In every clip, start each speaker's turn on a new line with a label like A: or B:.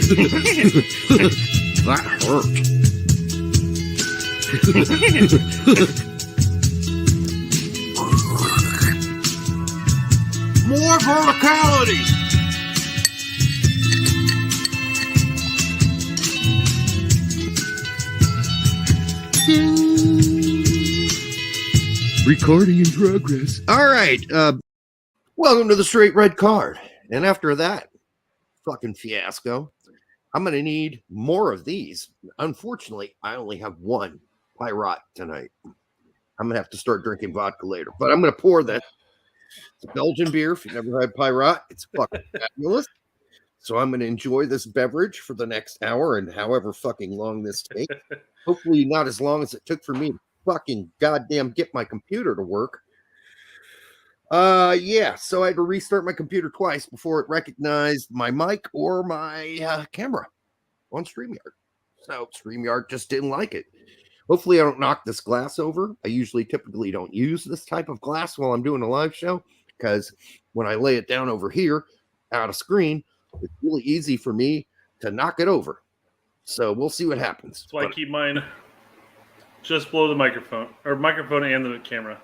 A: That hurt. More verticality. Recording in progress. All right. Welcome to the Straight Red Card. And after that fucking fiasco, I'm going to need more of these. Unfortunately, I only have one Pirate tonight. I'm going to have to start drinking vodka later. But I'm going to pour this. It's a Belgian beer. If you've never had Pirate, it's fucking fabulous. So I'm going to enjoy this beverage for the next hour and however fucking long this takes. Hopefully not as long as it took for me to fucking goddamn get my computer to work. Yeah, so I had to restart my computer twice before it recognized my mic or my camera on StreamYard. So StreamYard just didn't like it. Hopefully I don't knock this glass over. I typically don't use this type of glass while I'm doing a live show because when I lay it down over here out of screen, it's really easy for me to knock it over. So we'll see what happens.
B: That's why I keep mine just below the microphone and the camera.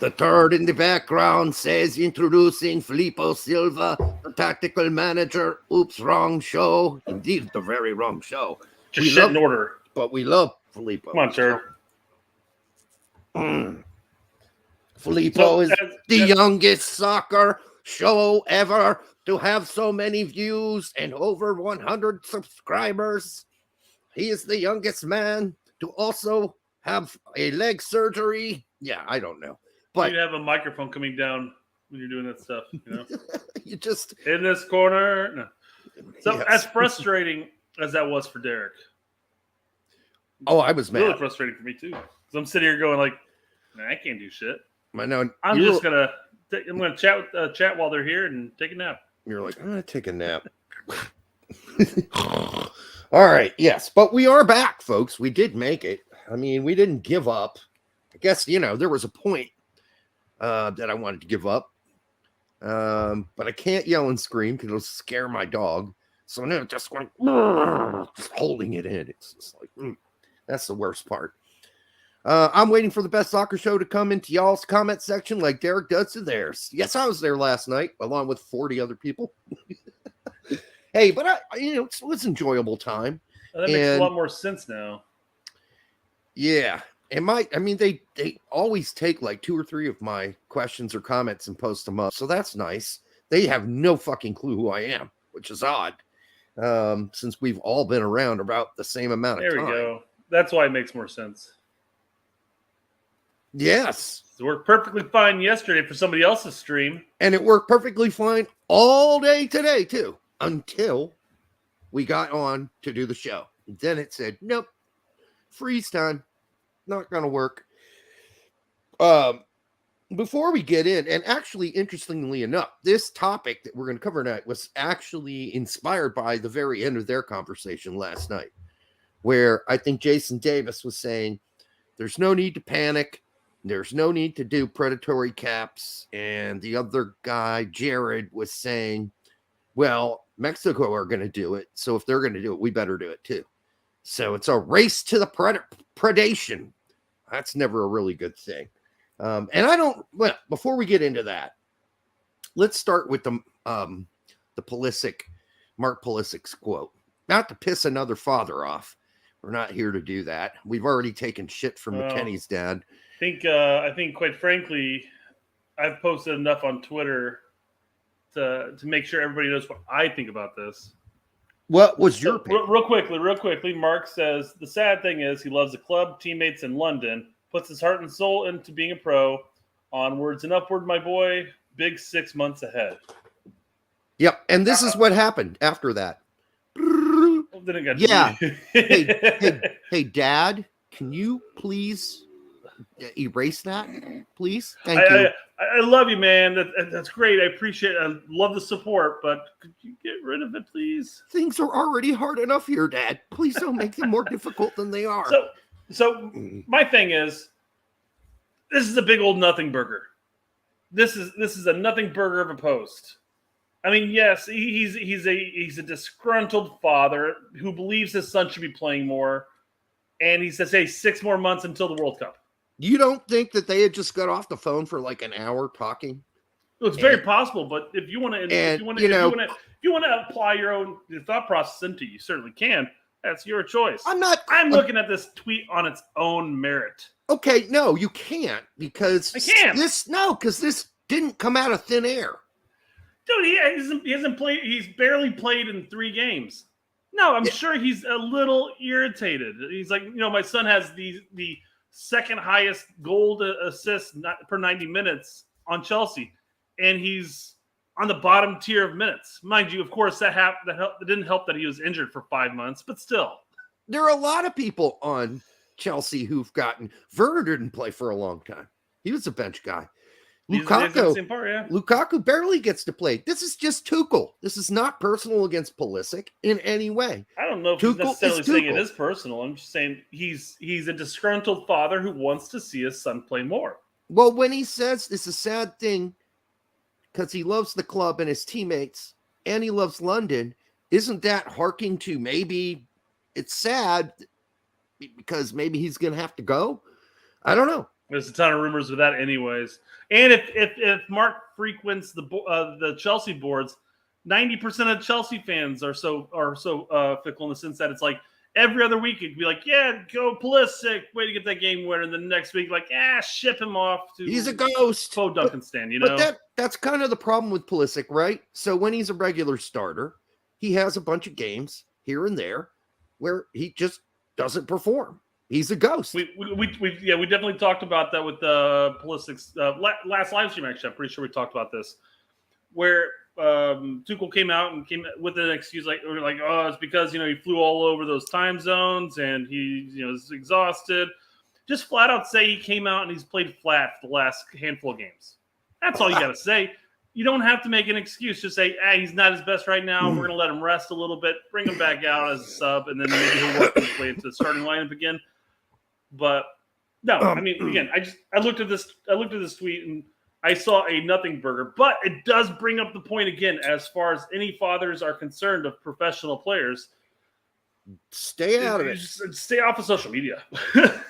A: The third in the background says introducing Filippo Silva, the tactical manager. Oops, wrong show. Indeed, the very wrong show.
B: Just shit in order.
A: But we love Filippo.
B: Come on, sir.
A: Filippo is the youngest soccer show ever to have so many views and over 100 subscribers. He is the youngest man to also have a leg surgery. Yeah, I don't know. But
B: you have a microphone coming down when you're doing that stuff, you know.
A: You just
B: in this corner. No. So
A: yes.
B: As frustrating as that was for Derek.
A: Oh, I was mad.
B: Really frustrating for me too. Because I'm sitting here going like, I can't do shit.
A: I know.
B: I'm gonna chat while they're here and take a nap.
A: You're like, I'm gonna take a nap. All right, yes, but we are back, folks. We did make it. I mean, we didn't give up. I guess there was a point that I wanted to give up, but I can't yell and scream because it'll scare my dog. So now just going, just holding it in. It's just like that's the worst part. I'm waiting for the best soccer show to come into y'all's comment section like Derek does to theirs. Yes, I was there last night along with 40 other people. Hey, but it was enjoyable time.
B: That makes a lot more sense now.
A: Yeah. And they always take like 2 or 3 of my questions or comments and post them up. So that's nice. They have no fucking clue who I am, which is odd. Since we've all been around about the same amount of time.
B: There we go. That's why it makes more sense.
A: Yes.
B: It worked perfectly fine yesterday for somebody else's stream.
A: And it worked perfectly fine all day today, too. Until we got on to do the show. Then it said, nope, freeze time. Not going to work. Before we get in, and actually, interestingly enough, this topic that we're going to cover tonight was actually inspired by the very end of their conversation last night, where I think Jason Davis was saying, there's no need to panic. There's no need to do predatory caps. And the other guy, Jared, was saying, well, Mexico are going to do it. So if they're going to do it, we better do it too. So it's a race to the predation. That's never a really good thing. Before we get into that, let's start with the Pulisic, Mark Pulisic's quote. Not to piss another father off. We're not here to do that. We've already taken shit from McKenny's dad.
B: I think, quite frankly, I've posted enough on Twitter to make sure everybody knows what I think about this.
A: What was your opinion?
B: Real quickly, Mark says, the sad thing is he loves the club, teammates in London, puts his heart and soul into being a pro. Onwards and upward, my boy. Big 6 months ahead.
A: Yep, and this is what happened after that. Yeah. hey, Dad, can you please erase that, please? Thank you.
B: I love you, man. That's great. I appreciate it. I love the support, but could you get rid of it, please?
A: Things are already hard enough here, Dad. Please don't make them more difficult than they are.
B: So my thing is, this is a big old nothing burger. This is a nothing burger of a post. I mean, yes, he's a disgruntled father who believes his son should be playing more, and he says, "Hey, 6 more months until the World Cup."
A: You don't think that they had just got off the phone for like an hour talking?
B: Well, it's very possible, but if you want to apply your own thought process into it, you certainly can. That's your choice. I'm looking at this tweet on its own merit.
A: Okay, no, you can't because
B: I can't.
A: Because this didn't come out of thin air.
B: Dude, he hasn't played. He's barely played in 3 games. No, I'm sure he's a little irritated. He's like, my son has the second highest goal to assist per 90 minutes on Chelsea, and he's on the bottom tier of minutes. Mind you, of course, that didn't help that he was injured for 5 months, but still.
A: There are a lot of people on Chelsea who've gotten... Werner didn't play for a long time. He was a bench guy. Lukaku barely gets to play. This is just Tuchel. This is not personal against Pulisic in any way.
B: I don't know if he's necessarily saying it is personal. I'm just saying he's a disgruntled father who wants to see his son play more.
A: Well, when he says it's a sad thing because he loves the club and his teammates and he loves London, isn't that harking to maybe it's sad because maybe he's going to have to go? I don't know.
B: There's a ton of rumors of that anyways. And if Mark frequents the Chelsea boards, 90% of Chelsea fans are so fickle in the sense that it's like every other week it could be like, yeah, go Pulisic, way to get that game winner. And then the next week, like, ship him off to
A: he's a ghost.
B: Faux Duncan stand, you know?
A: But that's kind of the problem with Pulisic, right? So when he's a regular starter, he has a bunch of games here and there where he just doesn't perform. He's a ghost.
B: We definitely talked about that with Pulisic's last live stream. Actually, I'm pretty sure we talked about this, where Tuchel came out and came with an excuse like it's because he flew all over those time zones and he is exhausted. Just flat out say he came out and he's played flat for the last handful of games. That's all you got to say. You don't have to make an excuse. Just say, he's not his best right now. We're going to let him rest a little bit, bring him back out as a sub, and then maybe he'll work his way into the starting lineup again. But no, I mean, again, I looked at this tweet and I saw a nothing burger, but it does bring up the point again, as far as any fathers are concerned of professional players.
A: Stay out of it.
B: Stay off of social media.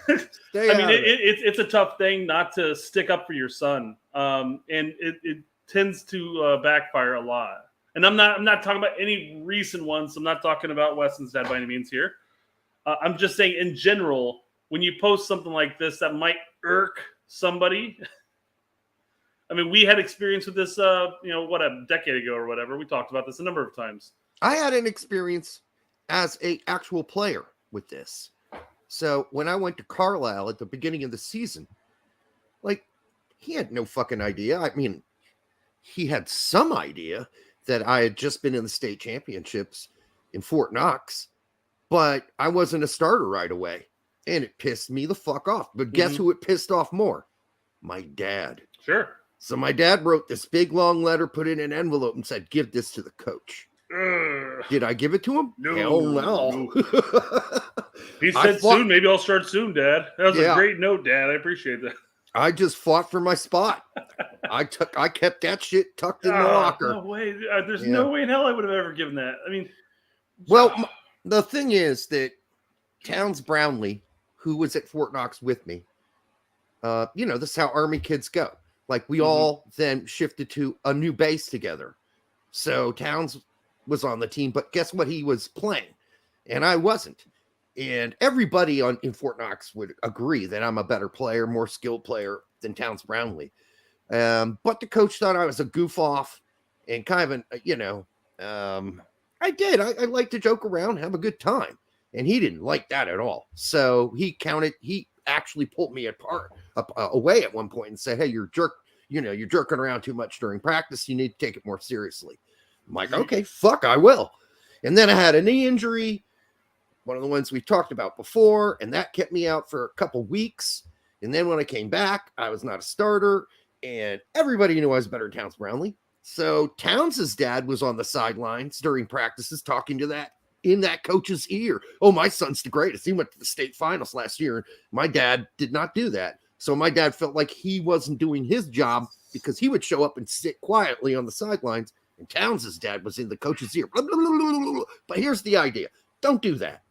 B: It's a tough thing not to stick up for your son. And it tends to backfire a lot. And I'm not talking about any recent ones. I'm not talking about Weston's dad by any means here. I'm just saying in general, when you post something like this that might irk somebody. I mean, we had experience with this, a decade ago or whatever. We talked about this a number of times.
A: I had an experience as an actual player with this. So when I went to Carlisle at the beginning of the season, like, he had no fucking idea. I mean, he had some idea that I had just been in the state championships in Fort Knox, but I wasn't a starter right away. And it pissed me the fuck off. But guess who it pissed off more? My dad.
B: Sure.
A: So my dad wrote this big, long letter, put it in an envelope, and said, give this to the coach. Did I give it to him?
B: No.
A: Hell no.
B: He said soon. Maybe I'll start soon, Dad. That was a great note, Dad. I appreciate that.
A: I just fought for my spot. I kept that shit tucked in the locker.
B: No way. There's no way in hell I would have ever given that. I mean.
A: Well, the thing is that Towns Brownlee, who was at Fort Knox with me, this is how Army kids go. Like, we all then shifted to a new base together. So Towns was on the team, but guess what? He was playing, and I wasn't. And everybody in Fort Knox would agree that I'm a better player, more skilled player than Towns Brownlee. But the coach thought I was a goof off and kind of I did. I like to joke around, have a good time. And he didn't like that at all. So he actually pulled me away at one point and said, hey, you're jerking around too much during practice. You need to take it more seriously. I'm like, okay, fuck, I will. And then I had a knee injury, one of the ones we talked about before, and that kept me out for a couple weeks. And then when I came back, I was not a starter, and everybody knew I was better than Towns Brownlee. So Towns' dad was on the sidelines during practices talking to that in that coach's ear. Oh, my son's the greatest. He went to the state finals last year. My dad did not do that. So my dad felt like he wasn't doing his job because he would show up and sit quietly on the sidelines And Towns' dad was in the coach's ear. Blah, blah, blah, blah, blah. But here's the idea. Don't do that.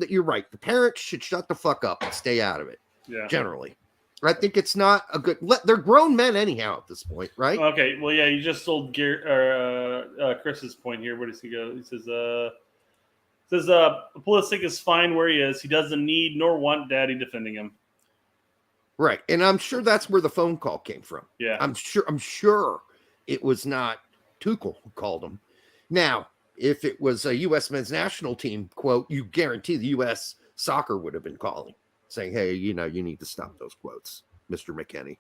A: You're right. The parents should shut the fuck up and stay out of it.
B: Yeah.
A: Generally. I think it's not a good. They're grown men anyhow at this point, right?
B: Okay. Well, yeah, you just sold Chris's point here. Where does he go? He says, Pulisic is fine where he is. He doesn't need nor want daddy defending him.
A: Right. And I'm sure that's where the phone call came from.
B: Yeah.
A: I'm sure it was not Tuchel who called him. Now, if it was a U.S. men's national team, quote, you guarantee the U.S. soccer would have been calling, saying, hey, you need to stop those quotes, Mr. McKennie.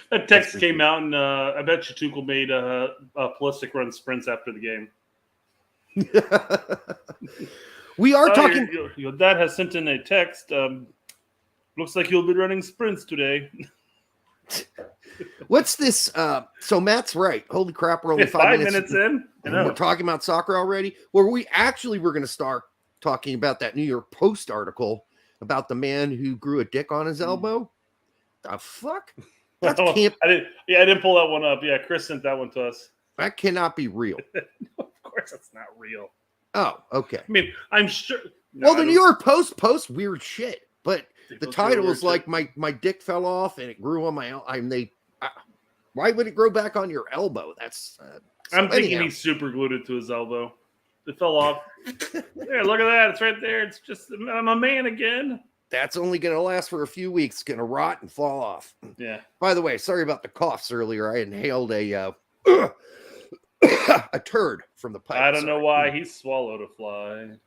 B: That text came out, and I bet you Tuchel made Pulisic run sprints after the game.
A: We are talking.
B: Your dad has sent in a text. Looks like you'll be running sprints today.
A: What's this? So Matt's right. Holy crap, we're only
B: 5 minutes in.
A: We're talking about soccer already. Where we actually were going to start talking about that New York Post article about the man who grew a dick on his elbow. The fuck? That can't.
B: I didn't pull that one up. Yeah, Chris sent that one to us.
A: That cannot be real.
B: Of course, that's not real.
A: Oh, okay.
B: I mean, I'm sure.
A: Well, the New York Post posts weird shit, but the title is like my dick fell off and it grew on my. Why would it grow back on your elbow? That's.
B: I'm thinking he super glued it to his elbow. It fell off. Yeah, look at that. It's right there. It's just I'm a man again.
A: That's only going to last for a few weeks. It's going to rot and fall off.
B: Yeah.
A: By the way, sorry about the coughs earlier. I inhaled a turd from the pipe.
B: I don't know why he swallowed a fly.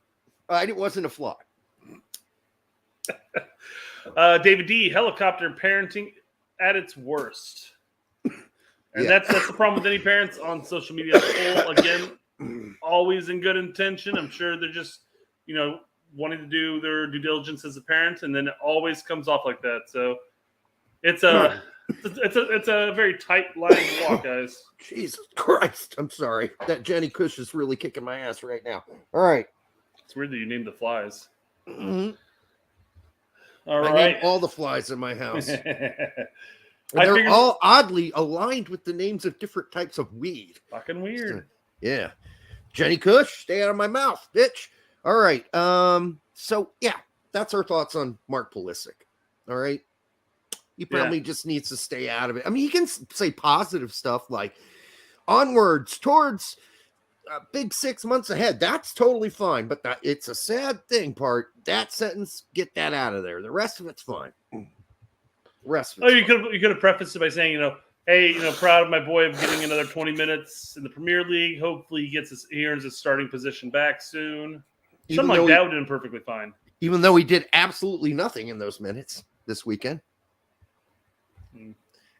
A: It wasn't a fly.
B: David D. Helicopter parenting at its worst. And that's the problem with any parents on social media. Again, always in good intention. I'm sure they're just, wanting to do their due diligence as a parent, and then it always comes off like that. So it's a very tight line to walk, guys.
A: Jesus Christ. I'm sorry. That Jenny Kush is really kicking my ass right now. All right.
B: It's weird that you named the flies.
A: Mm-hmm.
B: All right.
A: I named all the flies in my house. They're all oddly aligned with the names of different types of weed.
B: Fucking weird.
A: Yeah. Jenny Kush, stay out of my mouth, bitch. All right. So, yeah, that's our thoughts on Mark Pulisic. All right. He probably just needs to stay out of it. I mean, he can say positive stuff like onwards towards big 6 months ahead. That's totally fine. But it's a sad thing part. That sentence, get that out of there. The rest of it's fine.
B: You could have prefaced it by saying, hey, proud of my boy of getting another 20 minutes in the Premier League. Hopefully he earns his starting position back soon. Something like that would have been perfectly fine. Even
A: though he did absolutely nothing in those minutes this weekend.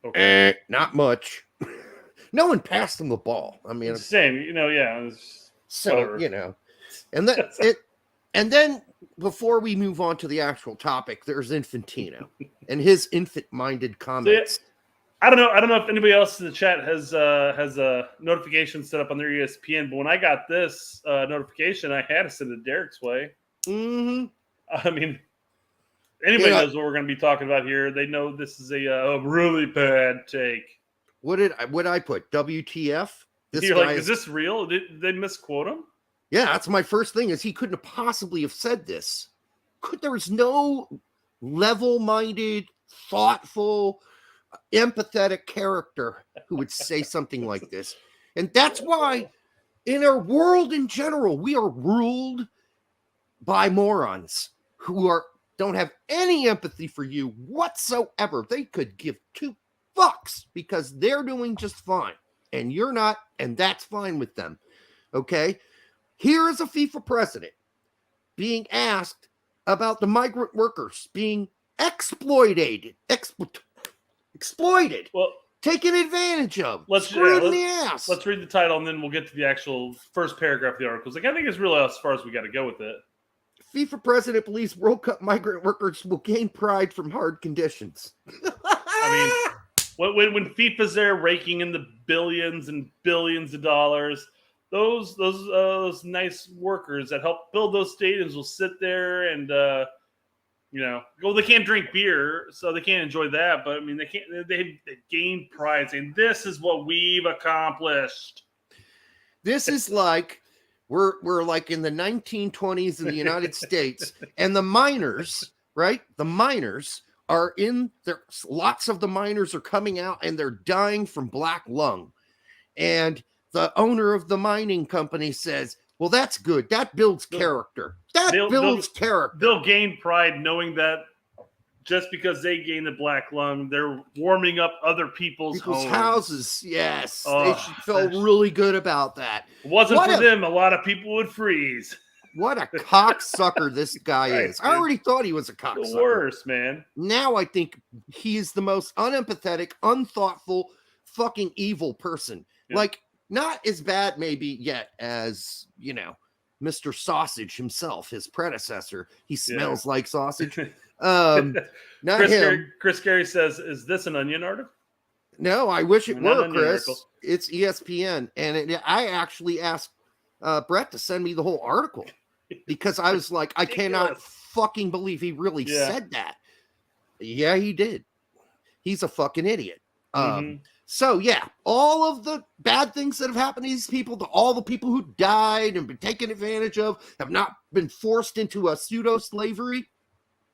B: Okay.
A: Not much. No one passed him the ball. I mean,
B: it's the same,
A: and then before we move on to the actual topic, there's Infantino and his infant-minded comments.
B: So, I don't know if anybody else in the chat has a notification set up on their ESPN, but when I got this notification, I had to send it Derek's way.
A: Mm-hmm.
B: I mean, anybody knows what we're going to be talking about here. They know this is a really bad take.
A: What did I put? WTF?
B: You're like, is this real? Did they misquote him?
A: Yeah, that's my first thing. Is he couldn't have possibly have said this. There was no level-minded, thoughtful, empathetic character who would say something like this. And that's why in our world in general, we are ruled by morons who don't have any empathy for you whatsoever. They could give two fucks because they're doing just fine and you're not, and that's fine with them. Okay? Here is a FIFA president being asked about the migrant workers being exploited, taken advantage of, screwed in the ass.
B: Let's read the title and then we'll get to the actual first paragraph of the article. I think it's really as far as we got to go with it.
A: FIFA president believes World Cup migrant workers will gain pride from hard conditions.
B: I mean, when FIFA's there raking in the billions and billions of dollars, those nice workers that help build those stadiums will sit there and they can't drink beer, so they can't enjoy that. But I mean, they gain pride saying this is what we've accomplished.
A: This is like we're like in the 1920s in the United States, and the miners, right? The miners are in there. Lots of the miners are coming out and they're dying from black lung. And the owner of the mining company says, well, that's good. That builds character. Character.
B: They'll gain pride knowing that just because they gain the black lung, they're warming up other people's
A: houses. Yes. They should feel really good about that.
B: It wasn't for them, a lot of people would freeze.
A: What a cocksucker this guy is. I already thought he was a cocksucker.
B: The worst, man.
A: Now I think he is the most unempathetic, unthoughtful, fucking evil person. Yeah. Like, not as bad maybe yet as, Mr. Sausage himself, his predecessor. He smells like sausage. Not him.
B: Chris Gary says, is this an Onion article?
A: No, I wish it were, Chris. It's ESPN. And I actually asked Brett to send me the whole article because I was like, I cannot fucking believe he really said that. Yeah, he did. He's a fucking idiot. So, yeah, all of the bad things that have happened to these people, to all the people who died and been taken advantage of, have not been forced into a pseudo-slavery.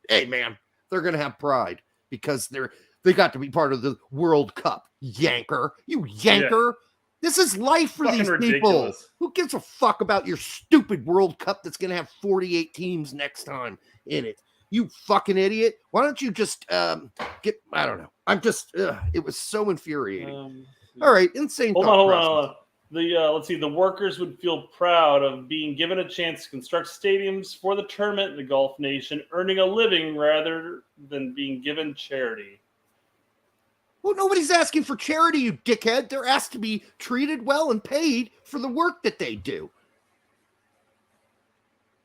A: Hey, man, they're going to have pride because they got to be part of the World Cup. Yanker. You yanker. Yeah. This is life for these people. Ridiculous. Who gives a fuck about your stupid World Cup that's going to have 48 teams next time in it? You fucking idiot. Why don't you just I don't know. I'm just, it was so infuriating. All right, insane.
B: Hold on. Let's see. The workers would feel proud of being given a chance to construct stadiums for the tournament in the Gulf nation, earning a living rather than being given charity.
A: Well, nobody's asking for charity, you dickhead. They're asked to be treated well and paid for the work that they do.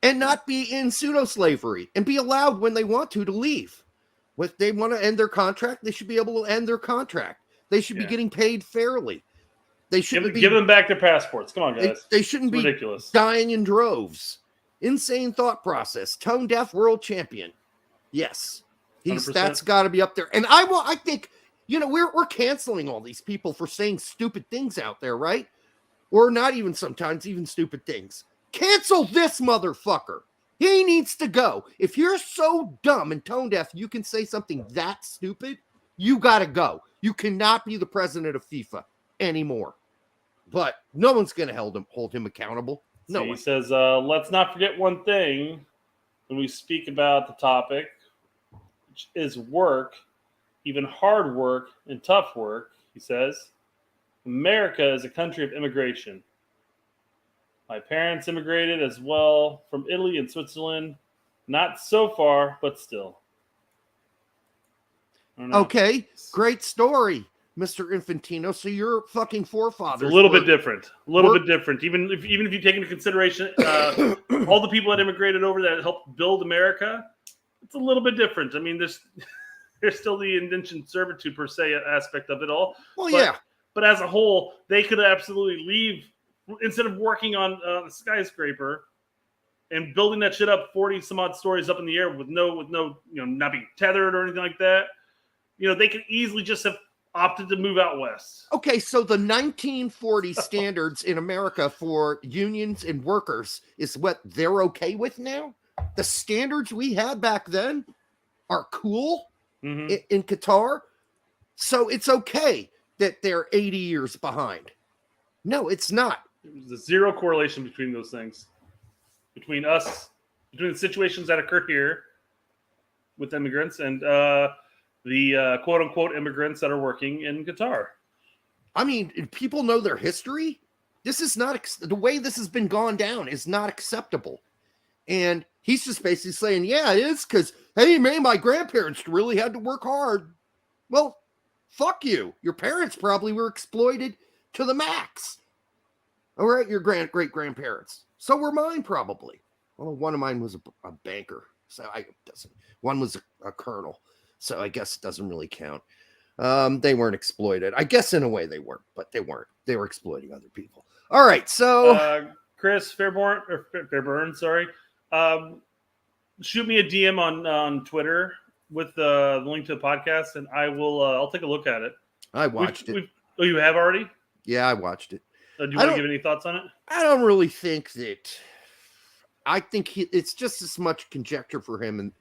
A: And not be in pseudo-slavery and be allowed when they want to leave. If they want to end their contract, they should be able to end their contract. They should be getting paid fairly. They shouldn't
B: give them back their passports. Come on, guys.
A: They shouldn't be ridiculous. Dying in droves. Insane thought process. Tone deaf world champion. Yes. That's got to be up there. And I think, we're canceling all these people for saying stupid things out there, right? Or not even sometimes even stupid things. Cancel this motherfucker. He needs to go. If you're so dumb and tone deaf, you can say something that stupid, you got to go. You cannot be the president of FIFA anymore. But no one's going to hold him accountable. No one.
B: He says, let's not forget one thing when we speak about the topic, which is work, even hard work and tough work. He says, America is a country of immigration. My parents immigrated as well from Italy and Switzerland. Not so far, but still.
A: Okay, great story, Mr. Infantino. So your fucking forefathers
B: it's a little bit different. Even if you take into consideration all the people that immigrated over that helped build America, it's a little bit different. I mean, there's still the indentured servitude per se aspect of it all.
A: Well,
B: but as a whole, they could absolutely leave. Instead of working on a skyscraper and building that shit up 40 some odd stories up in the air with no not being tethered or anything like that, they could easily just have opted to move out west.
A: Okay, so the 1940 standards in America for unions and workers is what they're okay with now? The standards we had back then are cool in Qatar? So it's okay that they're 80 years behind. No, it's not.
B: There's a zero correlation between those things. Between the situations that occur here with immigrants and the quote-unquote immigrants that are working in Qatar.
A: I mean, people know their history. This is not the way this has been gone down is not acceptable. And he's just basically saying, yeah, it is because, hey, man, my grandparents really had to work hard. Well, fuck you. Your parents probably were exploited to the max. All right, your great-grandparents. So were mine probably. Well, one of mine was a banker. So one was a colonel. So I guess it doesn't really count. They weren't exploited. I guess in a way they were, but they weren't. They were exploiting other people. All right, so
B: Chris Fairburn, sorry. Shoot me a DM on Twitter with the link to the podcast, and I'll take a look at it.
A: I watched it.
B: Oh, you have already?
A: Yeah, I watched it.
B: Do you want to give any thoughts on it?
A: I don't really think that. I think it's just as much conjecture for him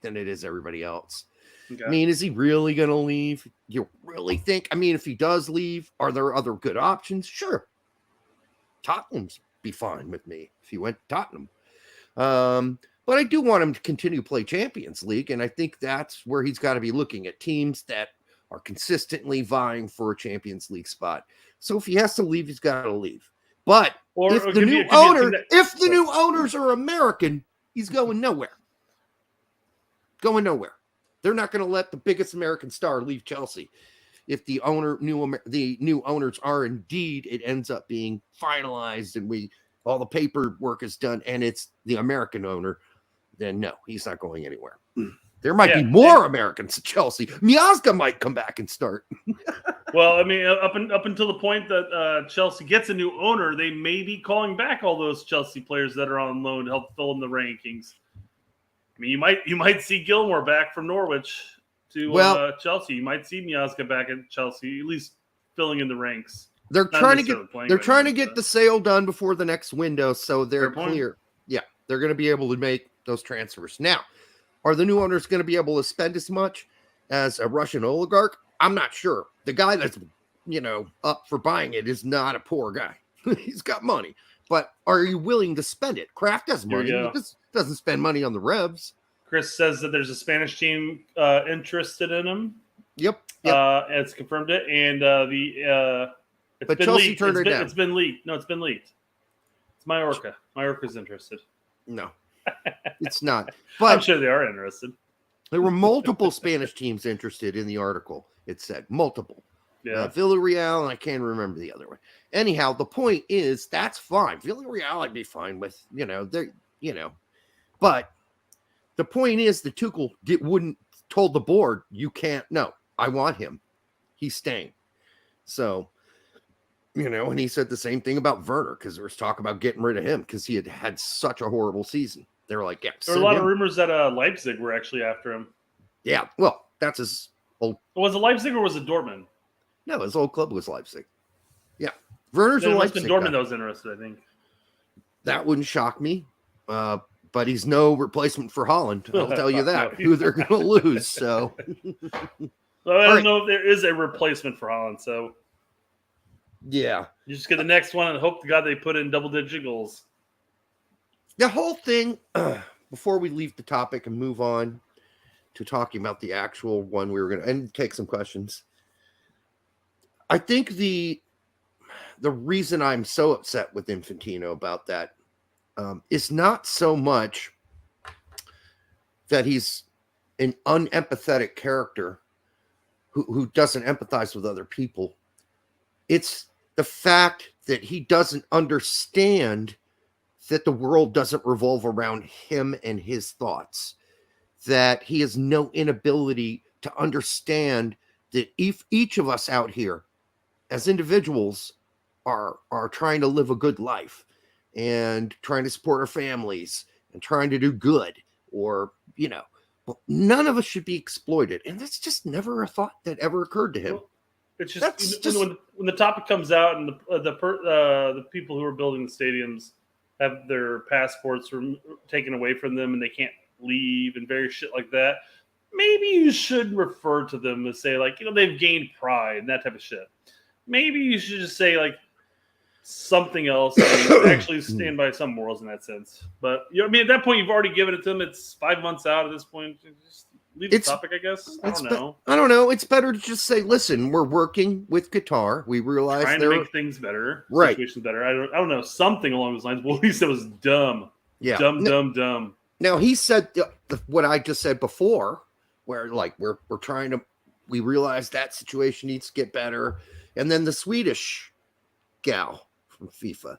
A: than it is everybody else. Okay. I mean, is he really going to leave? You really think? I mean, if he does leave, are there other good options? Sure. Tottenham's be fine with me if he went to Tottenham. But I do want him to continue to play Champions League, and I think that's where he's got to be looking at teams that are consistently vying for a Champions League spot. So if he has to leave, he's got to leave. But if the new owners are American, he's going nowhere. Going nowhere. They're not going to let the biggest American star leave Chelsea. If the new owners are indeed, it ends up being finalized and all the paperwork is done and it's the American owner, then no, he's not going anywhere. There might be more Americans at Chelsea. Musah might come back and start.
B: Well, I mean, up until the point that Chelsea gets a new owner, they may be calling back all those Chelsea players that are on loan to help fill in the rankings. I mean, you might see Gilmore back from Norwich to Chelsea. You might see Musah back at Chelsea, at least filling in the ranks.
A: They're trying to get the sale done before the next window, so they're clear. Yeah, they're going to be able to make those transfers. Now, are the new owners going to be able to spend as much as a Russian oligarch? I'm not sure. The guy that's up for buying it is not a poor guy. He's got money, but are you willing to spend it? Kraft has money. He just doesn't spend money on the Revs.
B: Chris says that there's a Spanish team interested in him.
A: Yep.
B: It's confirmed it, and
A: but Chelsea
B: leaked.
A: turned it down.
B: It's been leaked. No, it's been leaked. It's Mallorca. Mallorca's interested.
A: No, it's not. But
B: I'm sure they are interested.
A: There were multiple Spanish teams interested in the article. It said multiple.
B: Yeah.
A: Villarreal, and I can't remember the other one. Anyhow, the point is that's fine. Villarreal, I'd be fine with. But the point is, the Tuchel wouldn't told the board, you can't. No, I want him. He's staying. So. And he said the same thing about Werner because there was talk about getting rid of him because he had such a horrible season. They were like, yeah.
B: There were a lot of rumors that Leipzig were actually after him.
A: Yeah, well, that's his old.
B: Was it Leipzig or was it Dortmund?
A: No, his old club was Leipzig. Yeah, Werner's a Leipzig.
B: Dortmund that was interested, I think.
A: That wouldn't shock me, but he's no replacement for Holland. I'll tell you that. Who they're going to lose. So,
B: well, I don't know if there is a replacement for Holland. So.
A: Yeah.
B: You just get the next one and hope to God they put in double-digit goals.
A: The whole thing, before we leave the topic and move on to talking about the actual one we were going to and take some questions. I think the reason I'm so upset with Infantino about that is not so much that he's an unempathetic character who doesn't empathize with other people. It's the fact that he doesn't understand that the world doesn't revolve around him and his thoughts, that he has no inability to understand that if each of us out here as individuals are trying to live a good life and trying to support our families and trying to do good, or, none of us should be exploited. And that's just never a thought that ever occurred to him.
B: It's just when the topic comes out and the people who are building the stadiums have their passports taken away from them and they can't leave and various shit like that. Maybe you should refer to them and say they've gained pride and that type of shit. Maybe you should just say something else and actually stand by some morals in that sense. But at that point you've already given it to them. It's 5 months out at this point. Just leave the topic, I guess. I
A: don't know. It's better to just say, listen, we're working with Qatar. We realize
B: trying to make things better,
A: right?
B: Situations better. I don't know, something along those lines. Well, he said was dumb.
A: Yeah,
B: dumb.
A: Now he said what I just said before, where we're trying to. We realize that situation needs to get better, and then the Swedish gal from FIFA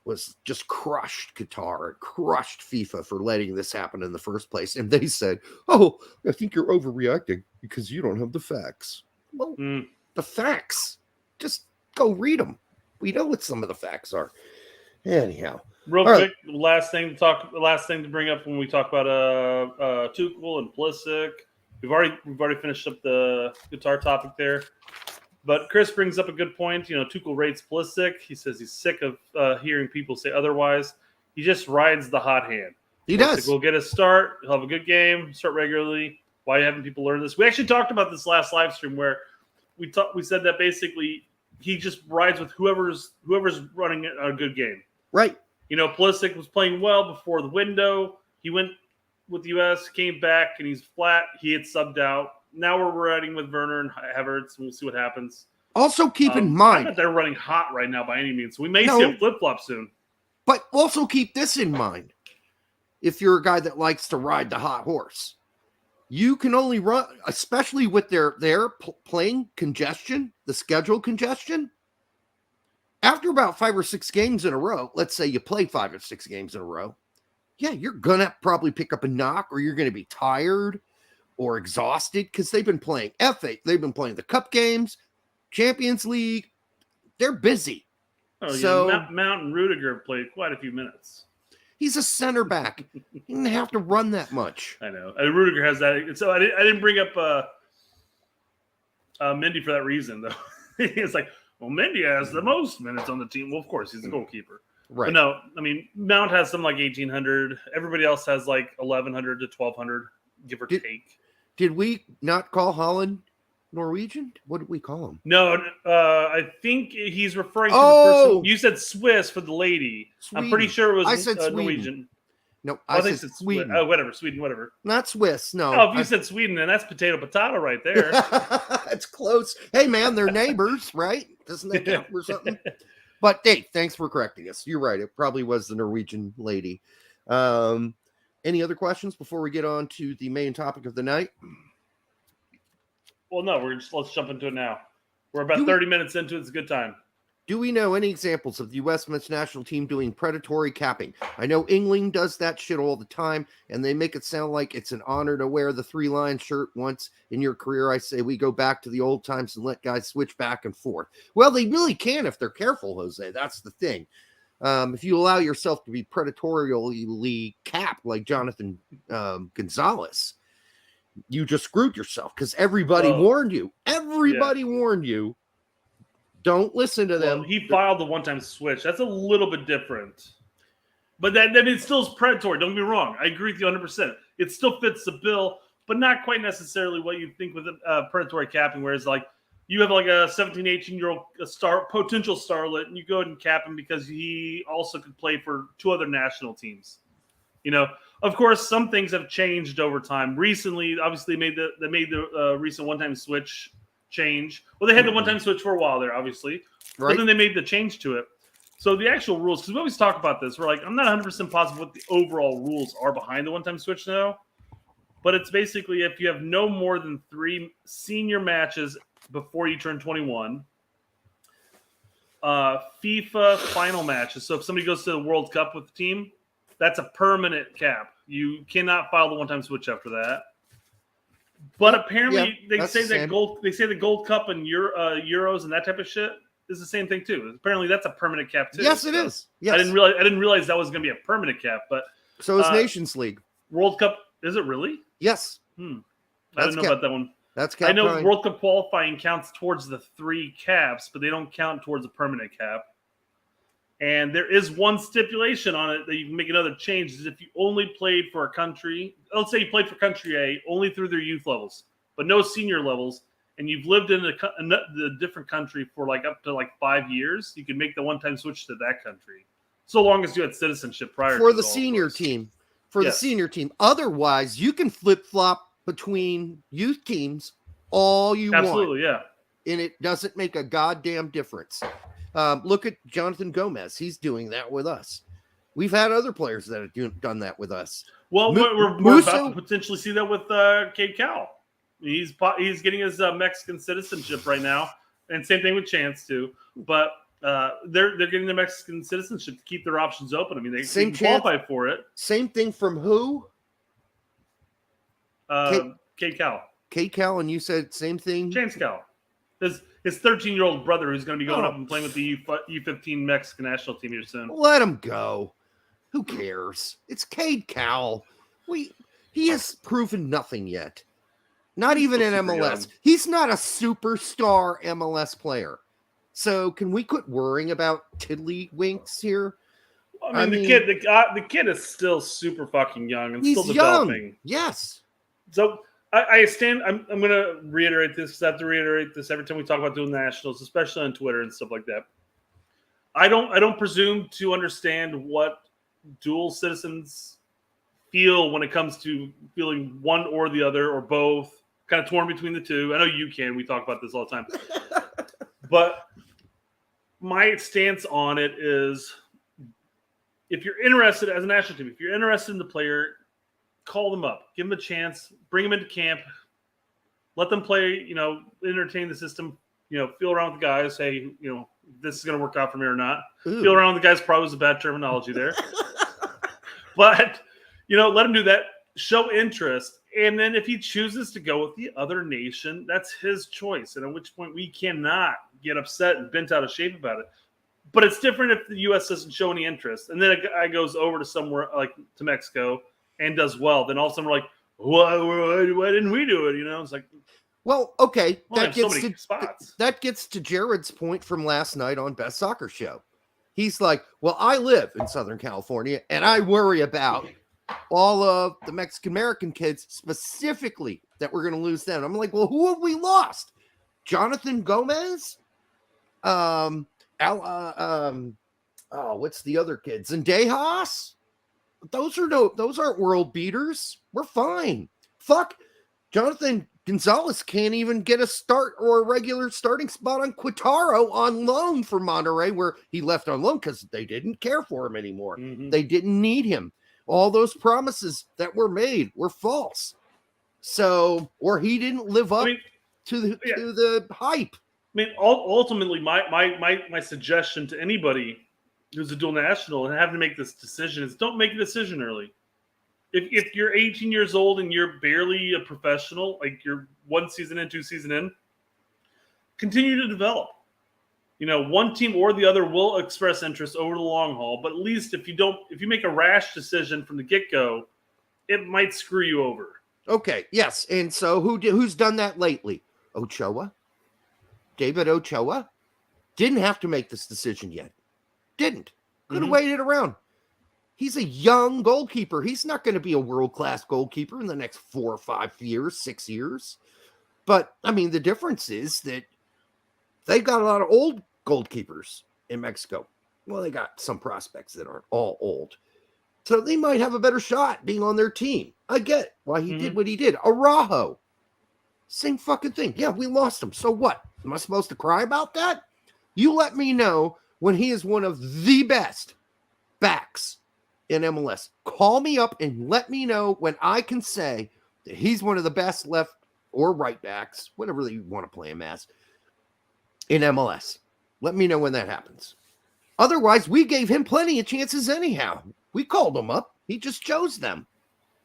A: was just crushed Qatar, crushed FIFA for letting this happen in the first place. And they said, oh, I think you're overreacting because you don't have the facts. Well, the facts, just go read them. We know what some of the facts are. Anyhow.
B: Real quick, last thing to bring up when we talk about Tuchel and Pulisic. We've already finished up the Qatar topic there. But Chris brings up a good point. Tuchel rates Pulisic. He says he's sick of hearing people say otherwise. He just rides the hot hand.
A: He
B: Pulisic
A: does.
B: will get a start. He'll have a good game. Start regularly. Why haven't people learned this? We actually talked about this last live stream where we said that basically he just rides with whoever's running a good game.
A: Right.
B: Pulisic was playing well before the window. He went with the U.S., came back, and he's flat. He had subbed out. Now we're riding with Werner and Havertz, and we'll see what happens.
A: Also keep in mind
B: not that they're running hot right now by any means. So we may see a flip-flop soon.
A: But also keep this in mind. If you're a guy that likes to ride the hot horse, you can only run, especially with their playing congestion, the schedule congestion. After about 5 or 6 games in a row, let's say you play 5 or 6 games in a row, yeah, you're going to probably pick up a knock, or you're going to be tired or exhausted because they've been playing FA. They've been playing the cup games, Champions League. They're busy.
B: Oh,
A: so
B: yeah. Mount and Rudiger played quite a few minutes.
A: He's a center back. He didn't have to run that much.
B: I know. And Rudiger has that. So I didn't bring up Mendy for that reason, though. It's like, well, Mendy has the most minutes on the team. Well, of course, he's the goalkeeper.
A: Right.
B: But no, I mean, Mount has some like 1,800. Everybody else has like 1,100 to 1,200, give or take.
A: Did we not call Holland Norwegian? What did we call him?
B: No, I think he's referring to the person. You said Swiss for the lady.
A: Sweden.
B: I'm pretty sure it was
A: I said
B: Norwegian.
A: No,
B: I
A: said
B: think it's
A: Sweden.
B: Oh, whatever, Sweden, whatever.
A: Not Swiss, no.
B: Oh, if you said Sweden, then that's potato right there.
A: It's close. Hey, man, they're neighbors, right? Doesn't that count for something? But, hey, thanks for correcting us. You're right. It probably was the Norwegian lady. Any other questions before we get on to the main topic of the night?
B: Well, no, let's jump into it now. We're about 30 minutes into it. It's a good time.
A: Do we know any examples of the U.S. men's national team doing predatory capping? I know England does that shit all the time, and they make it sound like it's an honor to wear the 3-line shirt once in your career. I say we go back to the old times and let guys switch back and forth. Well, they really can if they're careful, Jose. That's the thing. If you allow yourself to be predatorially capped like Jonathan Gonzalez, you just screwed yourself because everybody warned you. Everybody warned you. Don't listen to them.
B: He filed the one-time switch. That's a little bit different. But that it still is predatory. Don't get me wrong. I agree with you 100%. It still fits the bill, but not quite necessarily what you think with predatory capping, where it's like you have like a 17, 18-year-old potential starlet, and you go ahead and cap him because he also could play for 2 other national teams. Of course, some things have changed over time. Recently, obviously, they made the recent one-time switch change. Well, they had the one-time switch for a while there, obviously. Right. But then they made the change to it. So the actual rules, because we always talk about this, we're like, I'm not 100% positive what the overall rules are behind the one-time switch now. But it's basically if you have no more than 3 senior matches before you turn 21, FIFA final matches. So if somebody goes to the World Cup with the team, that's a permanent cap. You cannot file the one-time switch after that. But apparently, they say the Gold Cup and Euros and that type of shit is the same thing too. Apparently, that's a permanent cap too.
A: Yes, it is. Yes.
B: I didn't realize that was going to be a permanent cap. But
A: so is Nations League.
B: World Cup, is it really?
A: Yes.
B: I didn't know about that one.
A: That's cap.
B: I know World Cup qualifying counts towards the 3 caps, but they don't count towards a permanent cap. And there is one stipulation on it that you can make another change is if you only played for a country, let's say you played for country A only through their youth levels, but no senior levels, and you've lived in the different country for like up to like 5 years, you can make the one-time switch to that country, so long as you had citizenship prior
A: for
B: to
A: the senior team. For the senior team, otherwise you can flip-flop between youth teams all you want.
B: Absolutely, yeah.
A: And it doesn't make a goddamn difference. Look at Jonathan Gomez. He's doing that with us. We've had other players that have done that with us.
B: Well, we're about to potentially see that with Cade Cowell. He's getting his Mexican citizenship right now, and same thing with Chance too. But they're getting the Mexican citizenship to keep their options open. I mean, they can qualify for it.
A: Same thing from who?
B: Cade Cowell.
A: Cade Cowell, and you said same thing?
B: Chance Cowell. His 13-year-old brother who's going to be going up and playing with the U15 Mexican national team here soon.
A: Let him go. Who cares? It's Cade Cowell. He has proven nothing yet. Not
B: He's
A: even in
B: still super
A: MLS.
B: young.
A: He's not a superstar MLS player. So can we quit worrying about tiddlywinks here?
B: I mean, the kid is still super fucking young and still developing.
A: Young. Yes.
B: So I stand. I'm going to reiterate this because I have to reiterate this every time we talk about dual nationals, especially on Twitter and stuff like that. I don't presume to understand what dual citizens feel when it comes to feeling one or the other or both, kind of torn between the two. I know you can. We talk about this all the time. But my stance on it is, if you're interested as a national team, if you're interested in the player, call them up, give them a chance, bring them into camp, let them play, entertain the system, feel around with the guys, say, this is going to work out for me or not.
A: Ooh.
B: Feel around with the guys probably was a bad terminology there. But, let him do that, show interest. And then if he chooses to go with the other nation, that's his choice. And at which point we cannot get upset and bent out of shape about it. But it's different if the U.S. doesn't show any interest. And then a guy goes over to somewhere like to Mexico and does well. Then all of a sudden we're like, why didn't we do it? It's like,
A: well, okay.
B: That
A: gets to Jared's point from last night on Best Soccer Show. He's like, well, I live in Southern California and I worry about all of the Mexican American kids specifically that we're going to lose them. I'm like, well, who have we lost? Jonathan Gomez? What's the other kids? And Dejas? Those aren't world beaters. We're fine. Fuck. Jonathan Gonzalez can't even get a start or a regular starting spot on Quintaro on loan for Monterrey, where he left on loan because they didn't care for him anymore.
B: Mm-hmm.
A: They didn't need him. All those promises that were made were false. So, or he didn't live up to the hype.
B: I mean, ultimately, my suggestion to anybody who's a dual national and having to make this decision is don't make a decision early. If you're 18 years old and you're barely a professional, like you're 1 season in, 2 season in, continue to develop. One team or the other will express interest over the long haul, but at least if you make a rash decision from the get-go, it might screw you over.
A: Okay, yes. And so who's done that lately? Ochoa? David Ochoa? Didn't have to make this decision yet. Didn't. Could have waited around. He's a young goalkeeper. He's not going to be a world-class goalkeeper in the next 4 or 5 years, 6 years. But, I mean, the difference is that they've got a lot of old goalkeepers in Mexico. Well, they got some prospects that aren't all old. So they might have a better shot being on their team. I get why he did what he did. Araujo. Same fucking thing. Yeah, we lost him. So what? Am I supposed to cry about that? You let me know when he is one of the best backs in MLS. Call me up and let me know when I can say that he's one of the best left or right backs, whatever you want to play him as, in MLS. Let me know when that happens. Otherwise, we gave him plenty of chances anyhow. We called him up. He just chose them.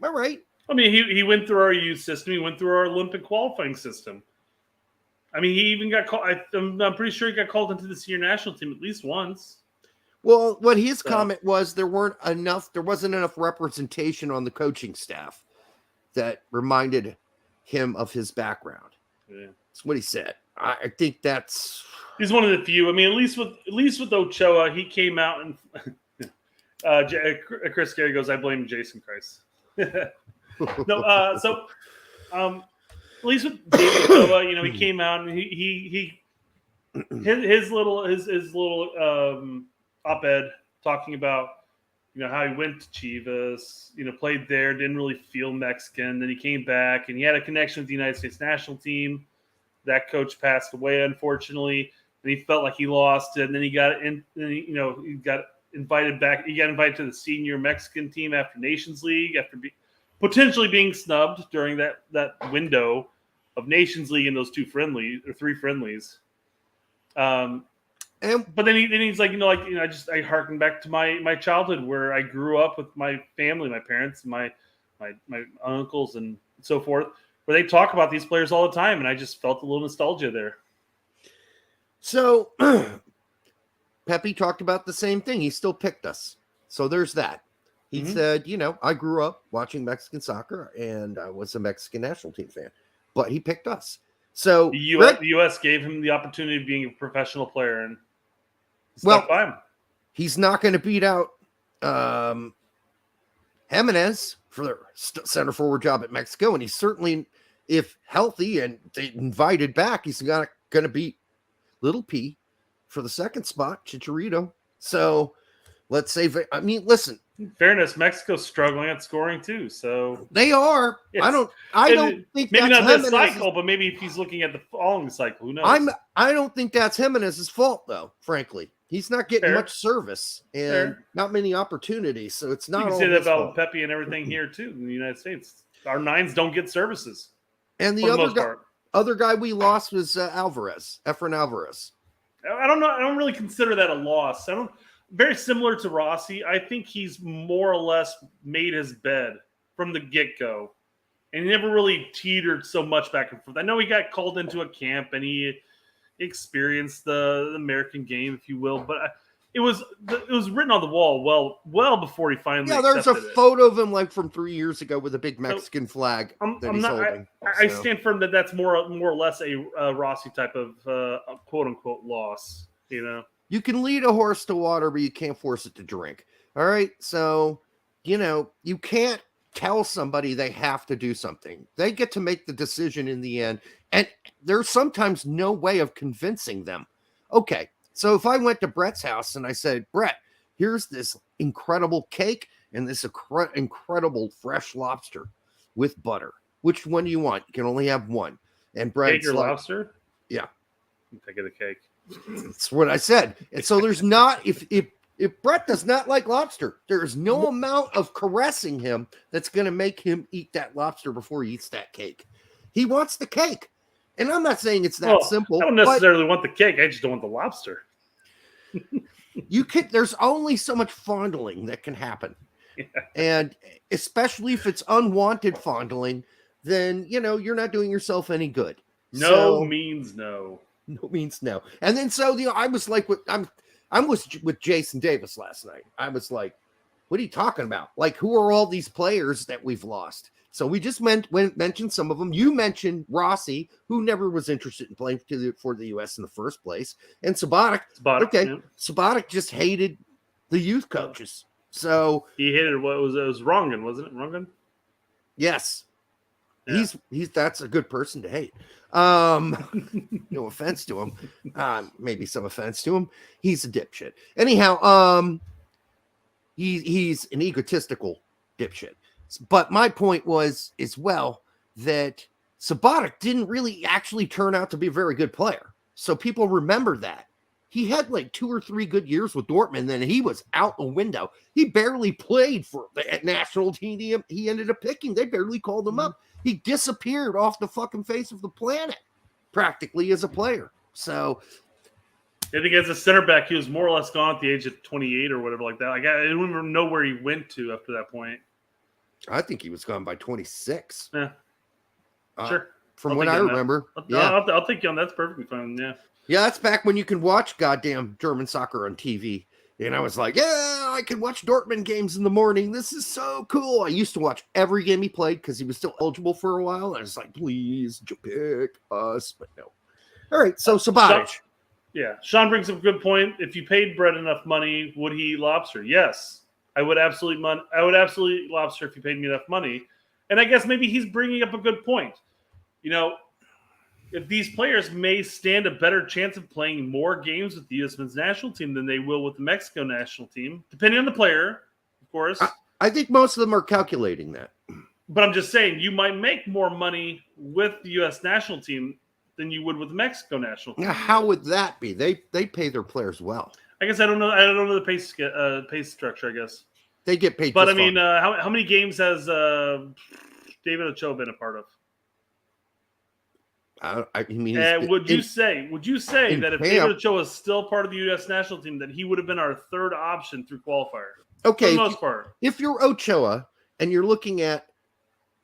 A: All right.
B: I mean, he went through our youth system. He went through our Olympic qualifying system. I mean, he even got called. I'm pretty sure he got called into the senior national team at least once.
A: Well, what his comment was, there wasn't enough representation on the coaching staff that reminded him of his background.
B: Yeah.
A: That's what he said. I think
B: he's one of the few. I mean, at least with Ochoa, he came out and Chris Gary goes, I blame Jason Christ. No, at least with David Ochoa, he came out and his little op-ed talking about how he went to Chivas, played there, didn't really feel Mexican. Then he came back and he had a connection with the United States national team. That coach passed away, unfortunately, and he felt like he lost it. And then he got he got invited back. He got invited to the senior Mexican team after Nations League, after potentially being snubbed during that window of Nations League in those 3 friendlies. But then he's like, I harken back to my childhood where I grew up with my family, my parents, my uncles, and so forth, where they talk about these players all the time, and I just felt a little nostalgia there.
A: So Pepe talked about the same thing. He still picked us. So there's that. He said, I grew up watching Mexican soccer, and I was a Mexican national team fan. but he picked us. So
B: the U.S. gave him the opportunity of being a professional player, and stuck by him.
A: He's not going to beat out Jimenez for the center forward job at Mexico, and he's certainly, if healthy and they invited back, he's going to beat Little P for the second spot, Chicharito. So let's say, I mean, listen.
B: In fairness, Mexico's struggling at scoring too, so
A: they are. I don't think
B: maybe
A: that's
B: not this
A: Jimenez's
B: cycle, but maybe if he's looking at the following cycle, who knows?
A: I don't think that's Jimenez's fault, though. Frankly, he's not getting much service and not many opportunities, so it's not.
B: You can say that about Pepe and everything here too in the United States. Our nines don't get services,
A: and the other guy we lost was Efrain Alvarez.
B: I don't know. I don't really consider that a loss. Very similar to Rossi. I think he's more or less made his bed from the get-go. And he never really teetered so much back and forth. I know he got called into a camp and he experienced the American game, if you will. But it was written on the wall well before he finally
A: there's a
B: accepted it.
A: photo of him like from 3 years ago with a big Mexican flag that he's holding.
B: I stand firm that that's more or less a Rossi type of quote-unquote loss, you know?
A: You can lead a horse to water, but you can't force it to drink. All right. So, you can't tell somebody they have to do something. They get to make the decision in the end. And there's sometimes no way of convincing them. Okay. So if I went to Brett's house and I said, Brett, here's this incredible cake and this incredible fresh lobster with butter. Which one do you want? You can only have one. And Brett's
B: cake or lobster?
A: Yeah.
B: I get a cake.
A: That's what I said. And so there's not, if Brett does not like lobster, there is no amount of caressing him that's going to make him eat that lobster before he eats that cake. He wants the cake. And I'm not saying it's that simple.
B: I don't necessarily want the cake. I just don't want the lobster.
A: There's only so much fondling that can happen. Yeah. And especially if it's unwanted fondling, then, you're not doing yourself any good.
B: No means no.
A: No means no. And then I was like, I was with Jason Davis last night. I was like, what are you talking about? Like, who are all these players that we've lost? So we just mentioned some of them. You mentioned Rossi, who never was interested in playing for the U.S. in the first place, and Sabatic. Sabatic just hated the youth coaches. So
B: he hated it was Rongan, wasn't it? Rongan?
A: Yes. Yeah. He's that's a good person to hate. No offense to him. Maybe some offense to him. He's a dipshit. Anyhow, he's an egotistical dipshit. But my point was as well that Sabatic didn't really actually turn out to be a very good player. So people remember that. He had like 2 or 3 good years with Dortmund, then he was out the window. He barely played for the national team he ended up picking. They barely called him up. He disappeared off the fucking face of the planet, practically, as a player. So,
B: I think as a center back, he was more or less gone at the age of 28 or whatever like that. Like, I don't even know where he went to after that point.
A: I think he was gone by 26.
B: Yeah, sure.
A: From what I remember.
B: I'll take you on. That's perfectly fine. Yeah.
A: Yeah, that's back when you can watch goddamn German soccer on TV. And I was like, yeah, I can watch Dortmund games in the morning. This is so cool. I used to watch every game he played because he was still eligible for a while. And I was like, please pick us. But no. All right, so Sabatic.
B: Sean brings up a good point. If you paid Brett enough money, would he eat lobster? Yes. I would absolutely eat lobster if you paid me enough money. And I guess maybe he's bringing up a good point. If these players may stand a better chance of playing more games with the U.S. men's national team than they will with the Mexico national team, depending on the player, of course.
A: I think most of them are calculating that.
B: But I'm just saying, you might make more money with the U.S. national team than you would with the Mexico national team.
A: Now, how would that be? They pay their players well.
B: I guess I don't know. I don't know the pace structure. I guess
A: they get paid.
B: But I mean, how many games has David Ochoa been a part of? Would you say that if David Ochoa is still part of the U.S. national team, that he would have been our third option through qualifier?
A: Okay,
B: for the most part.
A: If you're Ochoa and you're looking at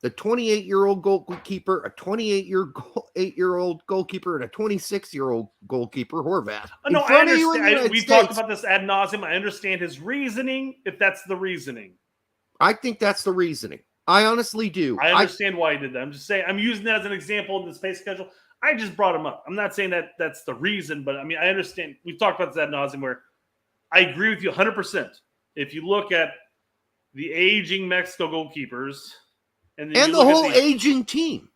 A: the 28-year-old goalkeeper, a 28-year-old goalkeeper, and a 26-year-old goalkeeper, Horvath.
B: No, I understand. We talked about this ad nauseum. I understand his reasoning, if that's the reasoning.
A: I think that's the reasoning. I honestly do.
B: I understand why he did that. I'm just saying, I'm using that as an example in the space schedule. I just brought him up. I'm not saying that that's the reason, but I mean, I understand. We've talked about this ad nauseum where I agree with you 100%. If you look at the aging Mexico goalkeepers
A: and the whole aging team.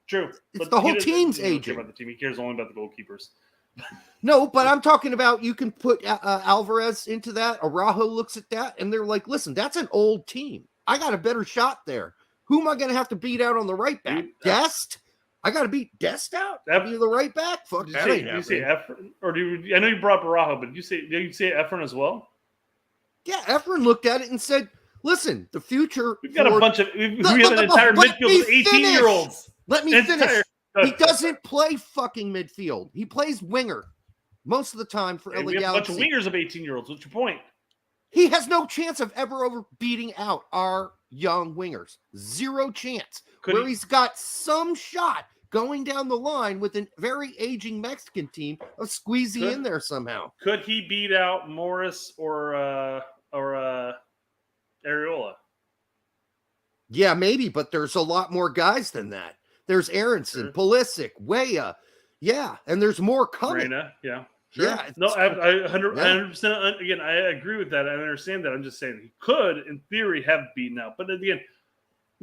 B: True.
A: It's the whole team's aging.
B: About the team. He cares only about the goalkeepers.
A: No, but I'm talking about you can put Alvarez into that. Araujo looks at that, and they're like, listen, that's an old team. I got a better shot there. Who am I going to have to beat out on the right back? Dest? I got to beat Dest out? That'd be the right back? Fuck that.
B: Did you say Efren? Or I know you brought up Araujo, but did you say Efren as well?
A: Yeah, Efren looked at it and said, listen, the future.
B: We've got a bunch of. We have an entire midfield of 18-year-olds.
A: Let me finish. He doesn't play fucking midfield. He plays winger most of the time for LA Galaxy.
B: We have a bunch of wingers of 18-year-olds. What's your point?
A: He has no chance of ever beating out our young wingers. Zero chance. He's got some shot going down the line with a very aging Mexican team of squeezing in there somehow.
B: Could he beat out Morris or Areola?
A: Yeah, maybe, but there's a lot more guys than that. There's Aronson, Pulisic, Weah. Yeah, and there's more coming.
B: Reyna, yeah. Sure.
A: Yeah.
B: No, I 100%. Again, I agree with that. I understand that. I'm just saying he could, in theory, have beaten out. But again,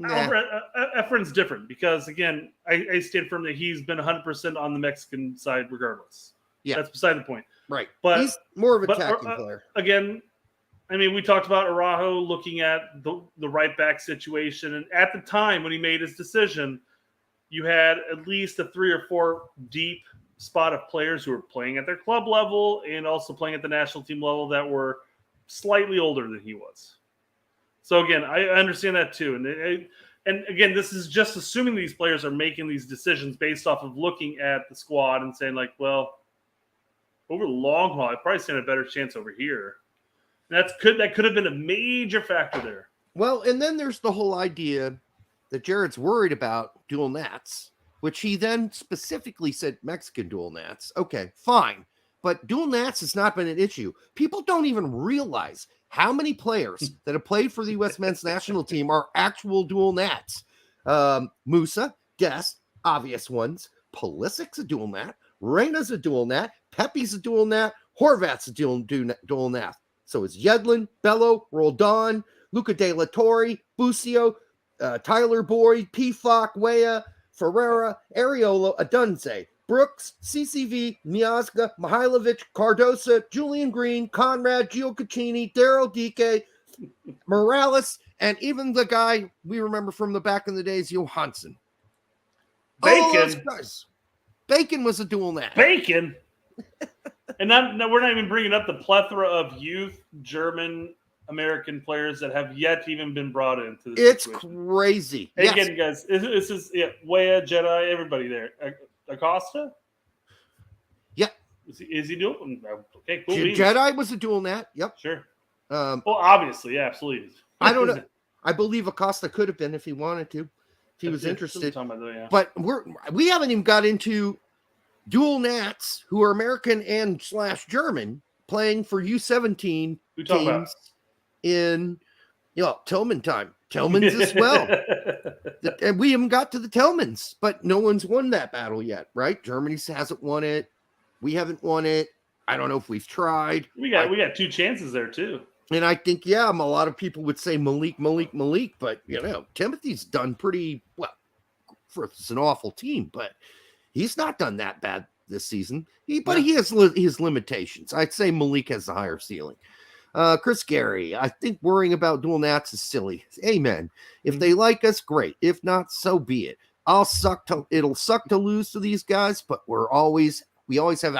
B: Efren's different because, again, I stand firm that he's been 100% on the Mexican side regardless.
A: Yeah.
B: That's beside the point.
A: Right.
B: But
A: he's more of a attacking player.
B: Again, I mean, we talked about Araujo looking at the right back situation. And at the time when he made his decision, you had at least a 3 or 4 deep spot of players who were playing at their club level and also playing at the national team level that were slightly older than he was. So again, I understand that too. And again, this is just assuming these players are making these decisions based off of looking at the squad and saying like, well, over the long haul, I probably stand a better chance over here. And that could have been a major factor there.
A: Well, and then there's the whole idea that Jared's worried about dual nats, which he then specifically said Mexican dual nats. Okay, fine. But dual nats has not been an issue. People don't even realize how many players that have played for the U.S. men's national team are actual dual nats. Musah, Dest, obvious ones. Pulisic's a dual nat. Reyna's a dual nat. Pepe's a dual nat. Horvat's a dual nat. So is Yedlin, Bello, Roldan, Luca De La Torre, Busio, Tyler Boyd, Pifak, Weah, Ferreira, Areola, Adunze, Brooks, CCV, Miazga, Mihailovic, Cardosa, Julian Green, Conrad, Gio Caccini, Daryl Dike, Morales, and even the guy we remember from the back in the days, Johansson.
B: Bacon.
A: Bacon was a dual nat.
B: Bacon? And we're not even bringing up the plethora of youth German American players that have yet even been brought into this situation.
A: Crazy.
B: And again, guys, this is Weah, Jedi, everybody there. Acosta?
A: Yeah.
B: Is he doing? Okay, cool.
A: Jedi was a dual nat. Yep.
B: Sure. Well, obviously, yeah, absolutely.
A: I don't know. I believe Acosta could have been if he wanted to, if he was interested. But we haven't even got into dual nats who are American and / German playing for U17 teams in Tillman time. Tillman's as well. And we haven't got to the Tillmans, but no one's won that battle yet, right? Germany hasn't won it. We haven't won it. I don't know if we've tried.
B: We got 2 chances there too.
A: And I think, a lot of people would say Malik, but Timothy's done pretty well. It's an awful team, but he's not done that bad this season. He has his limitations. I'd say Malik has the higher ceiling. Chris Gary, I think worrying about dual nats is silly. Amen. If they like us, great. If not, so be it. It'll suck to lose to these guys, but we always have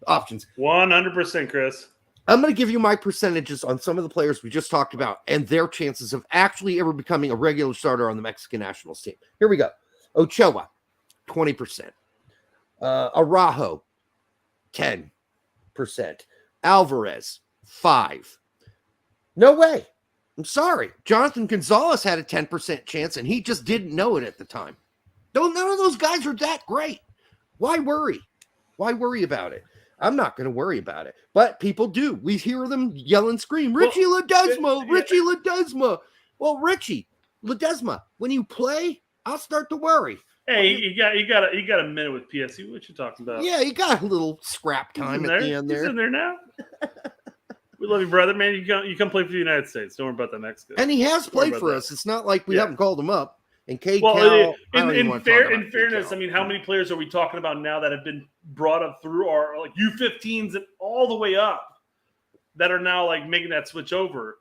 A: options.
B: 100%, Chris.
A: I'm going to give you my percentages on some of the players we just talked about and their chances of actually ever becoming a regular starter on the Mexican national team. Here we go. Ochoa, 20%. Araujo, 10%. Alvarez, 5%. No way. I'm sorry. Jonathan Gonzalez had a 10% chance, and he just didn't know it at the time. None of those guys are that great. Why worry? Why worry about it? I'm not going to worry about it. But people do. We hear them yell and scream, Richie Ledesma, Richie Ledesma. Well, Richie, Ledesma, when you play, I'll start to worry.
B: Hey, you got a minute with PSU. What you talking about?
A: Yeah, he got a little scrap time at the end there.
B: He's in there now. We love you, brother, man. You come play for the United States. Don't worry about that Mexico.
A: And he has played for us. It's not like we haven't called him up. And K.
B: Well, in fairness, I mean, how many players are we talking about now that have been brought up through our like U15s and all the way up that are now like making that switch over?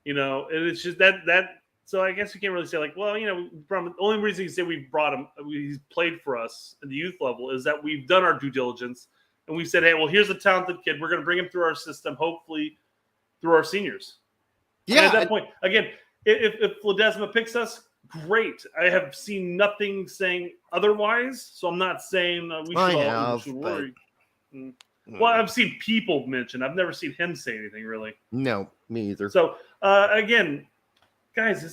B: You know, and it's just that. So I guess we can't really say like, well, you know, the only reason you say we've brought him, he's played for us at the youth level, is that we've done our due diligence and we said, hey, well, here's a talented kid. We're going to bring him through our system, hopefully through our seniors. Yeah. And at that point, again, if Ledesma picks us, great. I have seen nothing saying otherwise, so I'm not saying we should worry. Well, I've seen people mention. I've never seen him say anything really.
A: No, me either.
B: So again, guys,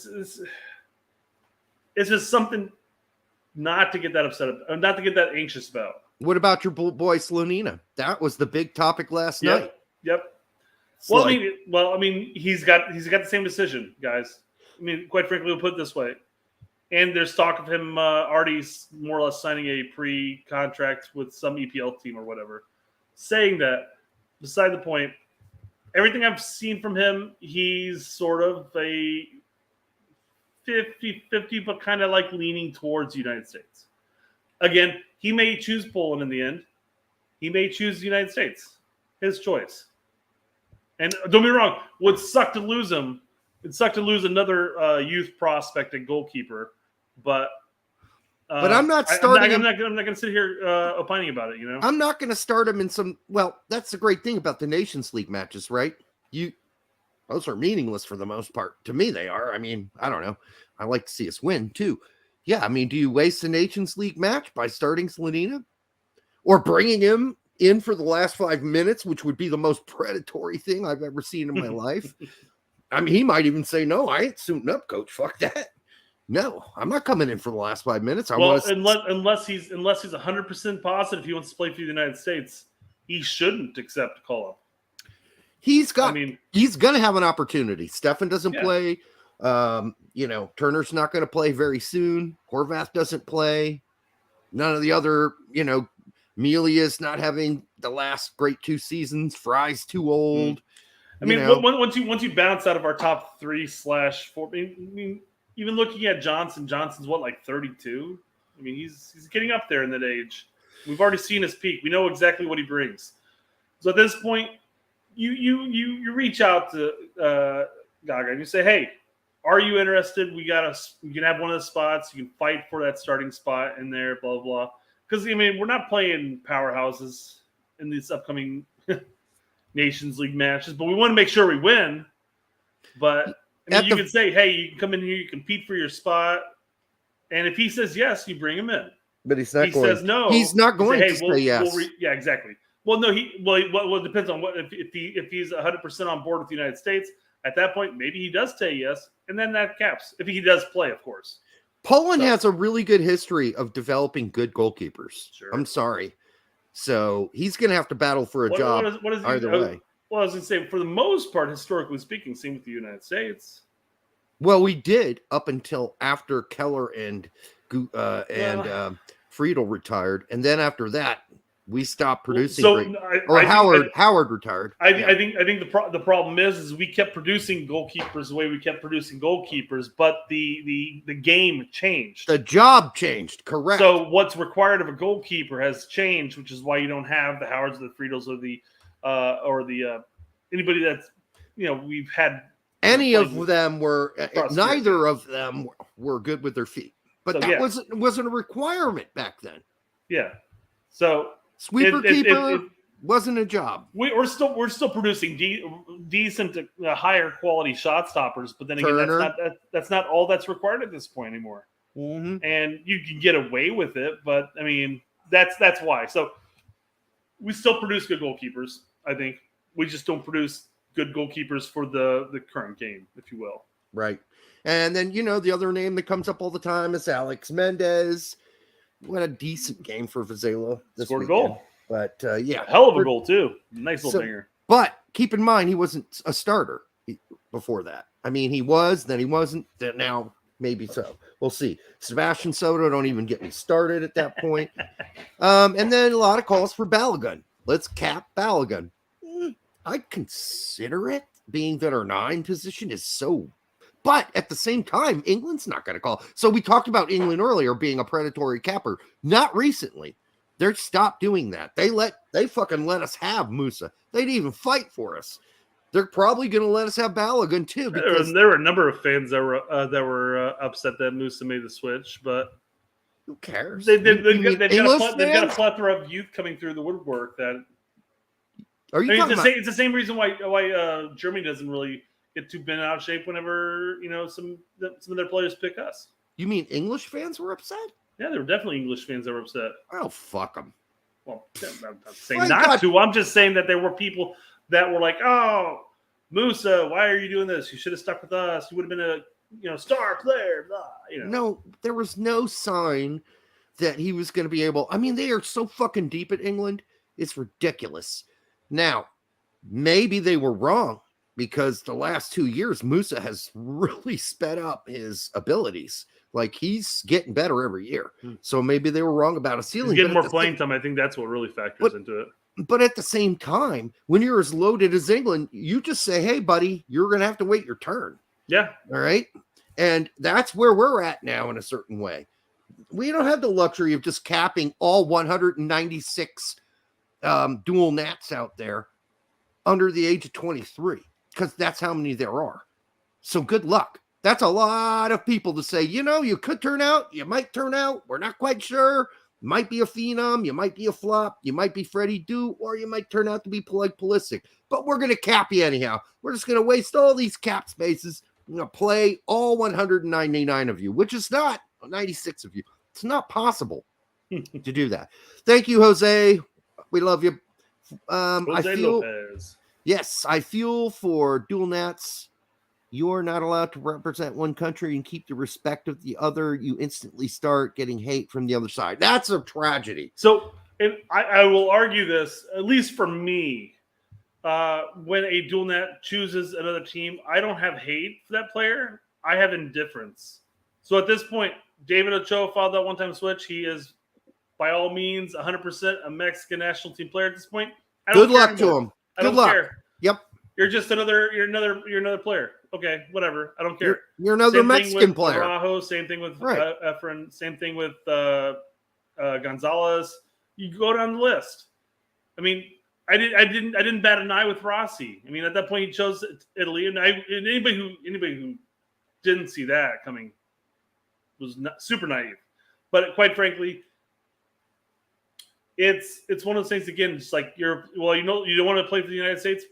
B: it's just something not to get that upset about, not to get that anxious about.
A: What about your boy Slonina? That was the big topic last night.
B: Yep. Well, I mean, he's got the same decision, guys. I mean, quite frankly, we'll put it this way. And there's talk of him already more or less signing a pre-contract with some EPL team or whatever. Saying that, beside the point, everything I've seen from him, he's sort of a 50-50, but kind of like leaning towards the United States. Again, he may choose Poland in the end. He may choose the United States. His choice. And don't be wrong, would suck to lose him. It'd suck to lose another youth prospect at goalkeeper. But
A: I'm not starting.
B: I'm not going to sit here opining about it. You know,
A: I'm not going to start him in some. Well, that's the great thing about the Nations League matches, right? Those are meaningless for the most part. To me, they are. I mean, I don't know. I like to see us win too. Yeah, I mean, do you waste a Nations League match by starting Slonina or bringing him in for the last 5 minutes, which would be the most predatory thing I've ever seen in my life? I mean, he might even say, "No, I ain't suiting up, coach. Fuck that. No, I'm not coming in for the last 5 minutes."
B: Unless he's 100% positive he wants to play for the United States, he shouldn't accept a call up.
A: He's going to have an opportunity. Stefan doesn't play. Turner's not going to play very soon. Horvath doesn't play. None of the other, Melia's not having the last great 2 seasons. Fry's too old.
B: I mean, once you bounce out of our top 3/4, I mean, even looking at Johnson's what, like 32? I mean, he's getting up there in that age. We've already seen his peak. We know exactly what he brings. So at this point, you reach out to Gaga and you say, hey, are you interested? You can have one of the spots. You can fight for that starting spot in there, blah, blah, blah. Because, I mean, we're not playing powerhouses in these upcoming Nations League matches, but we want to make sure we win. But I mean, you can say, hey, you can come in here, you compete for your spot. And if he says yes, you bring him in.
A: But he's not going.
B: Says no.
A: He's not going to say yes.
B: Yeah, exactly. Well, no, it depends on what if he's 100% on board with the United States. At that point, maybe he does say yes, and then that caps. If he does play, of course.
A: Poland has a really good history of developing good goalkeepers.
B: Sure.
A: I'm sorry. So he's going to have to battle for a job either way.
B: Well, I was going to say, for the most part, historically speaking, same with the United States.
A: Well, we did up until after Keller and Friedel retired. And then after that, we stopped producing. Howard retired.
B: I think the problem is we kept producing goalkeepers the way we kept producing goalkeepers, but the game changed.
A: The job changed, correct.
B: So what's required of a goalkeeper has changed, which is why you don't have the Howards, the Friedels, or the anybody that's we've had.
A: Any of them were neither of them were good with their feet, but that wasn't a requirement back then.
B: Yeah, so.
A: Sweeper keeper wasn't a job.
B: We're still producing decent, higher quality shot stoppers, but then again, that's not all that's required at this point anymore.
A: Mm-hmm.
B: And you can get away with it, but I mean that's why. So we still produce good goalkeepers. I think we just don't produce good goalkeepers for the current game, if you will.
A: Right. And then the other name that comes up all the time is Alex Mendez. What a decent game for Vizela.
B: Scored a goal.
A: But,
B: hell of a goal, too. Nice little banger.
A: But keep in mind, he wasn't a starter before that. I mean, he was, then he wasn't. Then now Maybe so. We'll see. Sebastian Soto, don't even get me started at that point. And then a lot of calls for Balogun. Let's cap Balogun. I'd consider it, being that our 9 position is so. But at the same time, England's not going to call. So we talked about England earlier being a predatory capper. Not recently. They're stopped doing that. They fucking let us have Musah. They didn't even fight for us. They're probably going to let us have Balogun too. Because
B: there were a number of fans that were upset that Musah made the switch, but
A: who cares?
B: They've got a plethora of youth coming through the woodwork. That it's the same reason why Germany doesn't really get too bent out of shape whenever some of their players pick us.
A: You mean English fans were upset?
B: Yeah, there were definitely English fans that were upset.
A: Oh, fuck them.
B: Well, I'm not saying not to. I'm just saying that there were people that were like, "Oh, Musah, why are you doing this? You should have stuck with us. You would have been a star player." Blah,
A: No, there was no sign that he was going to be able. I mean, they are so fucking deep at England. It's ridiculous. Now, maybe they were wrong because the last 2 years, Musah has really sped up his abilities. Like, he's getting better every year. So maybe they were wrong about a ceiling.
B: He's getting more playing time. I think that's what really factors into it.
A: But at the same time, when you're as loaded as England, you just say, hey, buddy, you're going to have to wait your turn.
B: Yeah.
A: All right. And that's where we're at now in a certain way. We don't have the luxury of just capping all 196 dual nats out there under the age of 23, because that's how many there are. So good luck. That's a lot of people to say, you could turn out, you might turn out, we're not quite sure. Might be a phenom, you might be a flop, you might be Freddie Du, or you might turn out to be like Pulisic. But we're going to cap you anyhow. We're just going to waste all these cap spaces. We're going to play all 199 of you, which is not 96 of you. It's not possible to do that. Thank you, Jose. We love you.
B: Jose Lopez.
A: Yes, I feel for dual nats. You're not allowed to represent one country and keep the respect of the other. You instantly start getting hate from the other side. That's a tragedy.
B: So, and I will argue this, at least for me, when a dual net chooses another team, I don't have hate for that player. I have indifference. So at this point, David Ochoa filed that one-time switch. He is, by all means, 100% a Mexican national team player at this point.
A: Good luck to him.
B: I don't care.
A: Yep.
B: You're just another player. Okay, whatever. I don't care.
A: You're another
B: same
A: Mexican player.
B: Araujo, same thing with Efren. Same thing with Gonzalez. You go down the list. I mean, I didn't bat an eye with Rossi. I mean, at that point, he chose Italy, and anybody who didn't see that coming was super naive. But quite frankly, it's one of those things. Again, it's like you don't want to play for the United States.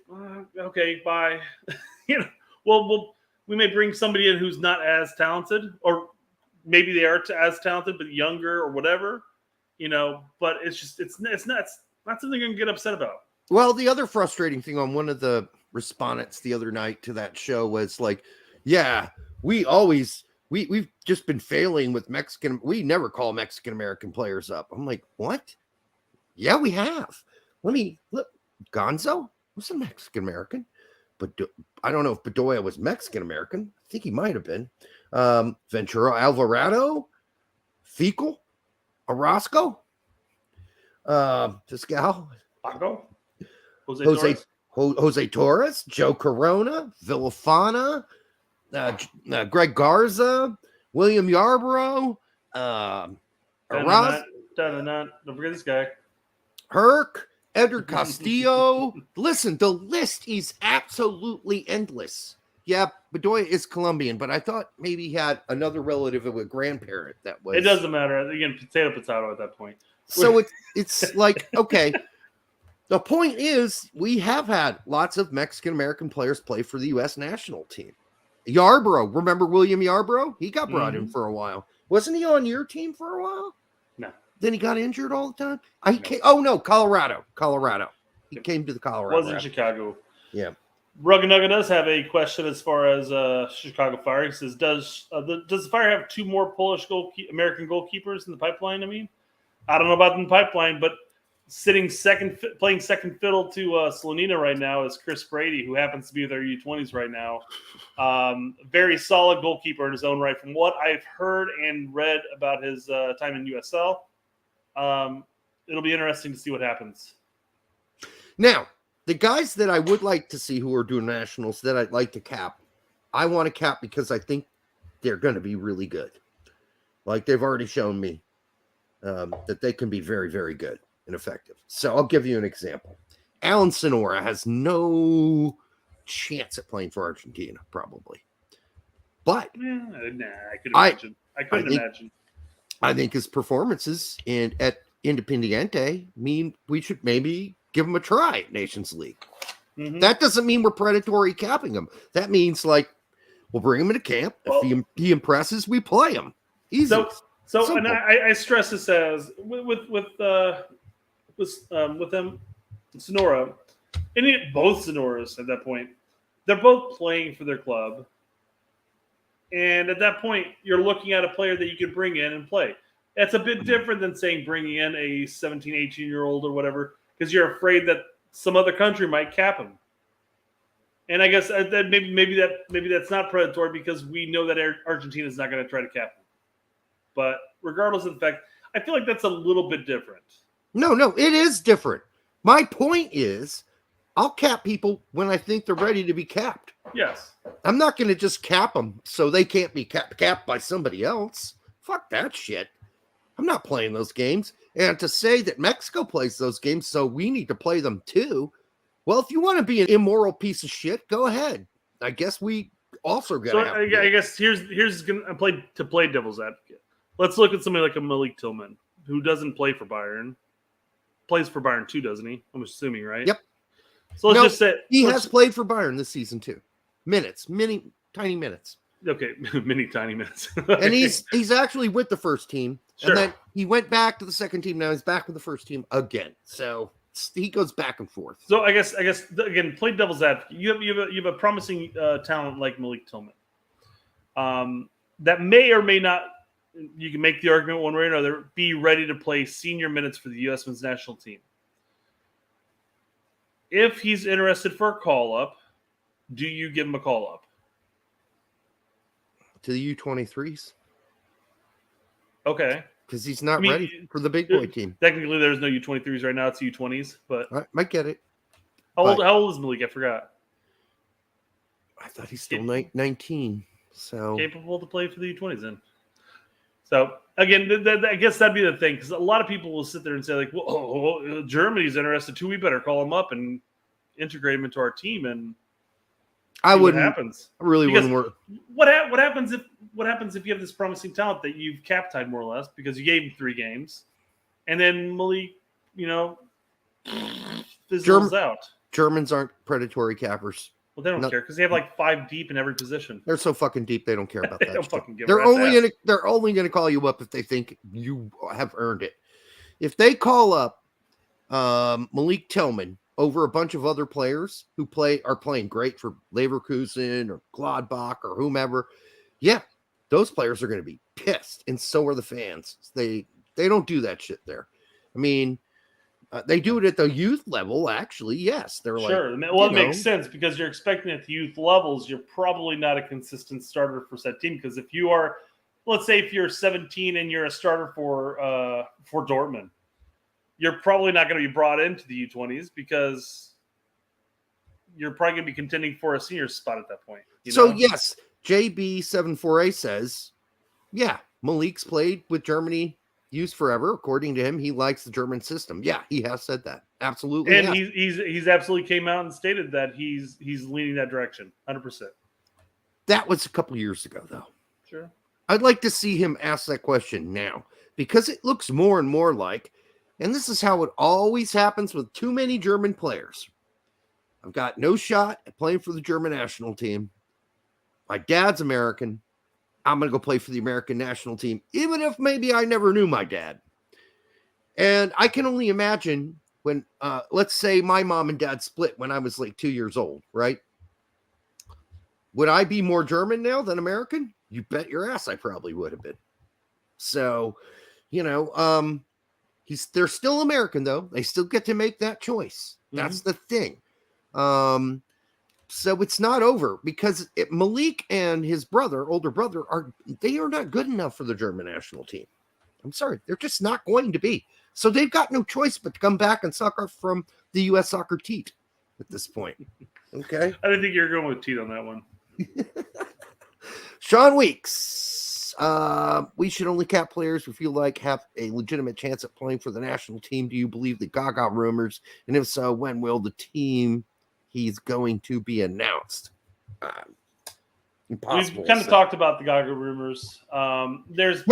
B: Okay, bye. Well, we may bring somebody in who's not as talented, or maybe they are as talented but younger or whatever. But it's not something you can get upset about.
A: Well, the other frustrating thing on one of the respondents the other night to that show was like, yeah, we've just been failing with Mexican. We never call Mexican American players up. I'm like, what? Yeah, we have. Look. Gonzo was a Mexican American, but I don't know if Bedoya was Mexican American. I think he might have been. Ventura Alvarado, Fecal, Orozco, Fiscal,
B: Paco,
A: Jose Torres, Joe Corona, Villafana, Greg Garza, William Yarborough,
B: don't forget this guy.
A: Herc, Edgar Castillo. Listen, the list is absolutely endless. Yeah, Bedoya is Colombian, but I thought maybe he had another relative of a grandparent that was.
B: It doesn't matter. Again, potato at that point.
A: So it's like, okay. The point is, we have had lots of Mexican-American players play for the U.S. national team. Yarborough, remember William Yarborough? He got brought in for a while. Wasn't he on your team for a while?
B: No.
A: Then he got injured all the time? Colorado. He came to the Colorado.
B: Was in Chicago.
A: Yeah.
B: Rugged Nugget does have a question as far as Chicago Fire. He says, does the Fire have 2 more Polish American goalkeepers in the pipeline? I mean, I don't know about in the pipeline, but playing second fiddle to Slonina right now is Chris Brady, who happens to be with our U20s right now. Very solid goalkeeper in his own right. From what I've heard and read about his time in USL, it'll be interesting to see what happens.
A: Now, the guys that I would like to see who are doing nationals that I'd like to cap, I want to cap because I think they're going to be really good. Like they've already shown me that they can be very, very good and effective. So I'll give you an example. Alan Sonora has no chance at playing for Argentina, probably. But
B: I could imagine. I
A: think his performances at Independiente mean we should maybe give him a try at Nations League. Mm-hmm. That doesn't mean we're predatory capping him. That means like we'll bring him into camp. If he impresses, we play him. Easy.
B: So and I stress this as with them, Sonora, and both Sonoras at that point, they're both playing for their club. And at that point, you're looking at a player that you can bring in and play. That's a bit different than saying bringing in a 17, 18-year-old or whatever, because you're afraid that some other country might cap him. And I guess that maybe that's not predatory because we know that Argentina is not going to try to cap him. But regardless of the fact, I feel like that's a little bit different.
A: No, it is different. My point is, I'll cap people when I think they're ready to be capped.
B: Yes.
A: I'm not going to just cap them so they can't be capped by somebody else. Fuck that shit. I'm not playing those games. And to say that Mexico plays those games, so we need to play them too. Well, if you want to be an immoral piece of shit, go ahead. I guess we also got to have.
B: I guess here's gonna play devil's advocate. Let's look at somebody like a Malik Tillman, who doesn't play for Bayern. Plays for Bayern too, doesn't he? I'm assuming, right?
A: Yep.
B: So let's just say
A: he has played for Bayern this season too. Tiny minutes.
B: Okay, tiny minutes.
A: And he's actually with the first team.
B: Sure.
A: And then he went back to the second team. Now he's back with the first team again. So he goes back and forth.
B: So I guess again, play devil's advocate. You have a promising talent like Malik Tillman. That may or may not. You can make the argument one way or another. Be ready to play senior minutes for the U.S. men's national team. If he's interested for a call up, do you give him a call up
A: to the U23s?
B: Okay,
A: because he's not ready for the big boy team.
B: Technically, there's no U23s right now; it's U20s. But
A: I might get it.
B: How old is Malik? I forgot.
A: I thought he's still 19. So
B: capable to play for the U20s then. So again, I guess that'd be the thing, because a lot of people will sit there and say like, "Well, Germany's interested too. We better call him up and integrate him into our team." And
A: I wouldn't.
B: What happens?
A: I really wouldn't work.
B: What happens if you have this promising talent that you've cap-tied more or less because you gave him 3 games, and then Malik, fizzles out?
A: Germans aren't predatory cappers.
B: Well, they don't care because they have like 5 deep in every position.
A: They're so fucking deep they don't care about that.
B: They don't fucking give
A: They're only gonna call you up if they think you have earned it. If they call up Malik Tillman over a bunch of other players who are playing great for Leverkusen or Gladbach or whomever, yeah, those players are going to be pissed, and so are the fans. They don't do that shit there. I mean, they do it at the youth level, actually. Yes, they're
B: sure. Well, it makes sense because you're expecting at the youth levels, you're probably not a consistent starter for said team. Because if you are, let's say, if you're 17 and you're a starter for Dortmund, you're probably not going to be brought into the U20s because you're probably going to be contending for a senior spot at that point.
A: Yes, JB74A says, yeah, Malik's played with Germany youth forever. According to him, he likes the German system. Yeah, he has said that. Absolutely.
B: And he's absolutely came out and stated that he's leaning that direction, 100%.
A: That was a couple years ago, though.
B: Sure.
A: I'd like to see him ask that question now because it looks more and more like, and this is how it always happens with too many German players. I've got no shot at playing for the German national team. My dad's American. I'm going to go play for the American national team, even if maybe I never knew my dad. And I can only imagine when, let's say my mom and dad split when I was like 2 years old, right? Would I be more German now than American? You bet your ass I probably would have been. So, They're still American, though. They still get to make that choice. That's the thing. So it's not over because Malik and his older brother, are not good enough for the German national team. I'm sorry, they're just not going to be. So they've got no choice but to come back and sucker from the U.S. soccer teat at this point. Okay.
B: I didn't think you were going with teat on that one.
A: Sean Weeks. We should only cap players who feel like have a legitimate chance at playing for the national team. Do you believe the Gaga rumors? And if so, when will the team he's going to be announced? Impossible.
B: We've kind of talked about the Gaga rumors. There's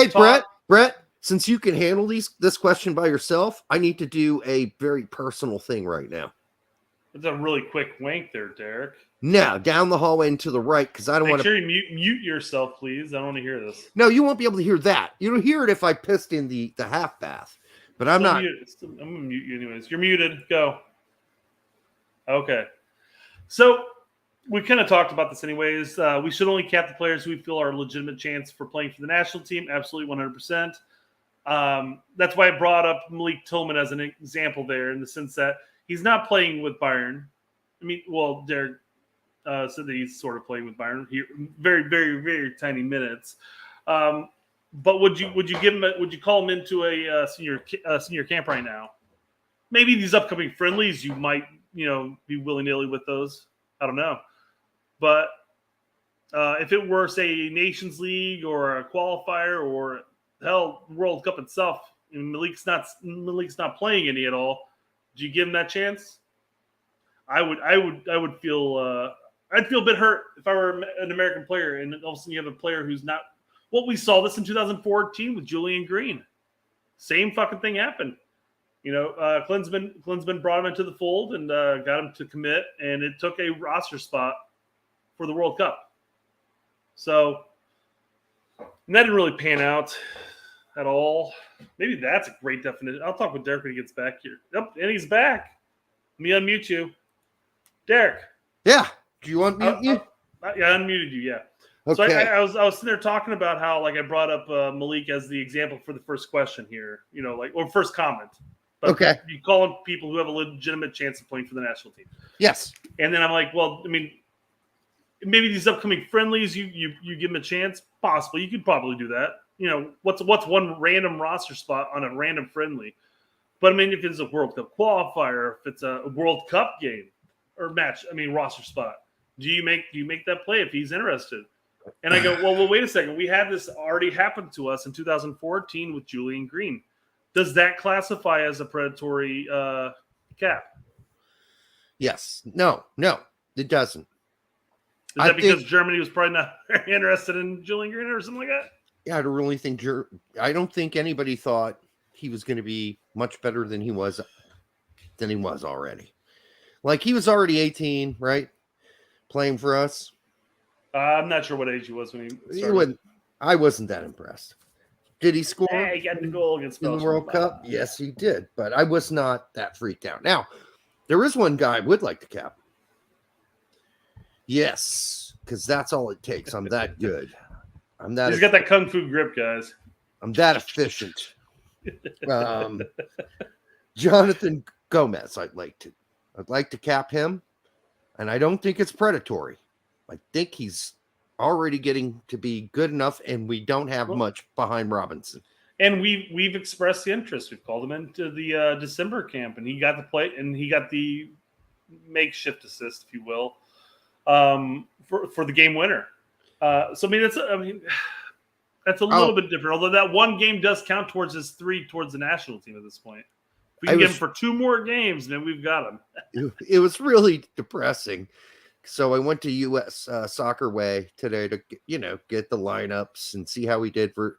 A: Brett, since you can handle this question by yourself, I need to do a very personal thing right now.
B: It's a really quick wank there, Derek.
A: No, down the hallway and to the right, because I don't want to.
B: Make sure you mute yourself, please. I don't want to hear this.
A: No, you won't be able to hear that. You'll hear it if I pissed in the half bath. But I'm not.
B: I'm going to mute you anyways. You're muted. Go. Okay. So we kind of talked about this anyways. We should only cap the players who we feel are a legitimate chance for playing for the national team. Absolutely 100%. That's why I brought up Malik Tillman as an example there in the sense that he's not playing with Bayern. I mean, well, Derek said that he's sort of playing with Bayern here, very, very, very tiny minutes. But would you give him? Would you call him into a senior camp right now? Maybe these upcoming friendlies, you might be willy-nilly with those. I don't know, but if it were say Nations League or a qualifier or hell World Cup itself, and Malik's not playing any at all, do you give him that chance? I would feel I'd feel a bit hurt if I were an American player, and all of a sudden you have a player who's not. Well, we saw this in 2014 with Julian Green. Same fucking thing happened. Klinsmann brought him into the fold and got him to commit, and it took a roster spot for the World Cup. So that didn't really pan out at all. Maybe that's a great definition. I'll talk with Derek when he gets back here. Yep, and he's back. Let me unmute you. Derek.
A: Yeah. Do you unmute you?
B: I unmuted you, yeah.
A: Okay.
B: So I was sitting there talking about how I brought up Malik as the example for the first question here, or first comment. But
A: okay.
B: You call them people who have a legitimate chance of playing for the national team.
A: Yes.
B: And then I'm like, well, I mean, maybe these upcoming friendlies, you give them a chance. Possibly, you could probably do that. What's one random roster spot on a random friendly? But I mean, if it's a World Cup qualifier, if it's a World Cup game or match, roster spot, do you make that play if he's interested? And I go, well, wait a second. We had this already happen to us in 2014 with Julian Green. Does that classify as a predatory cap?
A: Yes. No, it doesn't.
B: Is that because Germany was probably not very interested in Julian Green or something like that?
A: Yeah, I don't think anybody thought he was going to be much better than he was already. Like, he was already 18, right? Playing for us.
B: I'm not sure what age he was when he started.
A: I wasn't that impressed. Did he score?
B: Yeah, he got the goal against
A: in the World Cup? Yes, he did. But I was not that freaked out. Now, there is one guy I would like to cap. Yes, because that's all it takes. I'm that good.
B: He's got that kung fu grip, guys.
A: I'm that efficient. Jonathan Gomez, I'd like to cap him, and I don't think it's predatory. I think he's already getting to be good enough, and we don't have much behind Robinson.
B: And we've expressed the interest. We've called him into the December camp, and he got the play, and he got the makeshift assist, if you will, for the game winner. So that's a little bit different. Although that one game does count towards his 3 towards the national team at this point. If we can get him for 2 more games, then we've got him.
A: It was really depressing. So I went to US Soccer Way today to get the lineups and see how he did for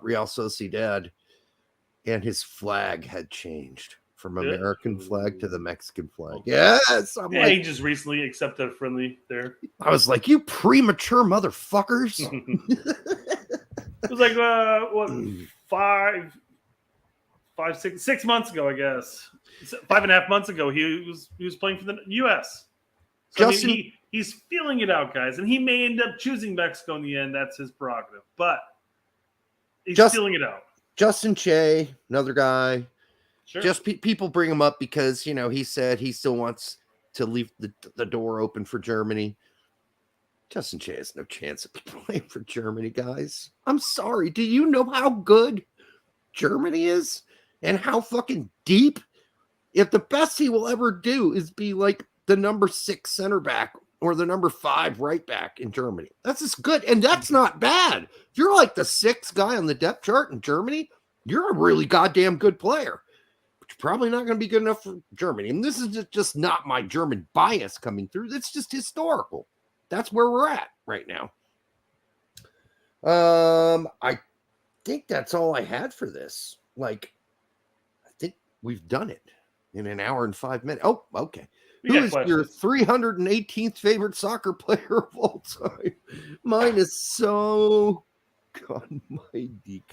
A: Real Sociedad, and his flag had changed from American flag to the Mexican flag. Yes,
B: he just recently accepted a friendly there.
A: I was like, you premature motherfuckers.
B: It was like 6 months ago, I guess. 5.5 months ago, he was playing for the U.S. So he's feeling it out, guys, and he may end up choosing Mexico in the end. That's his prerogative, but he's feeling it out.
A: Justin Che, another guy.
B: Sure.
A: Just people bring him up because, he said he still wants to leave the door open for Germany. Justin Che has no chance of playing for Germany, guys. I'm sorry. Do you know how good Germany is and how fucking deep? If the best he will ever do is be like the number 6 center back or the number 5 right back in Germany, that's just good. And that's not bad. If you're like the 6th guy on the depth chart in Germany, you're a really goddamn good player. But you're probably not going to be good enough for Germany. And this is just not my German bias coming through. It's just historical. That's where we're at right now. I think that's all I had for this. I think we've done it in an hour and 5 minutes. Oh, okay. Who is your 318th favorite soccer player of all time? Mine is so God mighty.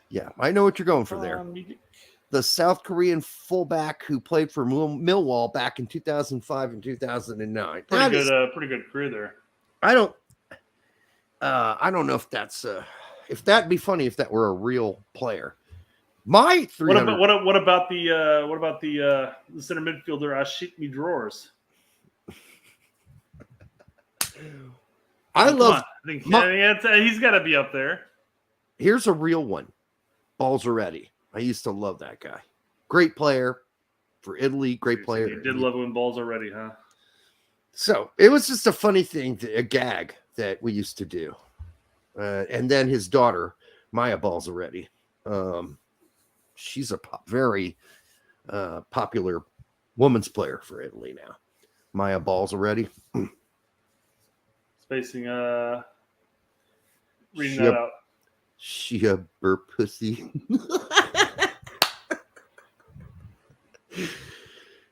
A: Yeah, I know what you're going for there. The South Korean fullback who played for Millwall back in 2005 and 2009.
B: Pretty good career there.
A: I don't know if that's if that'd be funny if that were a real player. My 300.
B: What about the center midfielder Ashik Drawers?
A: I
B: think he's got to be up there.
A: Here's a real one. Balzaretti. I used to love that guy. Great player for Italy. Great player.
B: You did love when balls already, huh?
A: So it was just a funny thing, a gag that we used to do. And then his daughter, Maya Balzaretti. She's a very popular women's player for Italy now. Maya Balzaretti.
B: Spacing, reading that out.
A: She a burp pussy.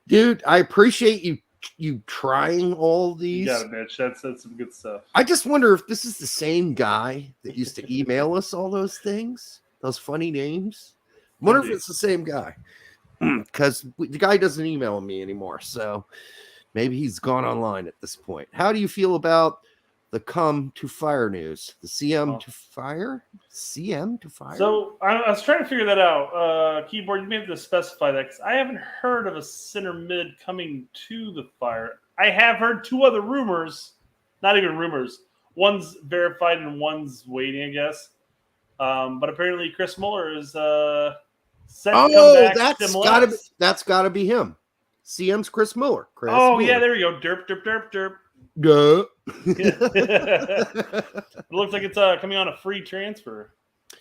A: Dude, I appreciate you trying all these.
B: You got it, Mitch. That's some good stuff.
A: I just wonder if this is the same guy that used to email us all those things, those funny names. I wonder if it's the same guy, because the guy doesn't email me anymore. So maybe he's gone online at this point. How do you feel about the come to fire news? The CM to fire? CM to fire?
B: So I was trying to figure that out. Keyboard, you may have to specify that because I haven't heard of a center mid coming to the fire. I have heard 2 other rumors, not even rumors. One's verified and one's waiting, I guess. But apparently Chris Muller is set to come back.
A: That's gotta be him. CM's Chris Muller.
B: Yeah, there we go. Derp.
A: Duh.
B: It looks like it's coming on a free transfer.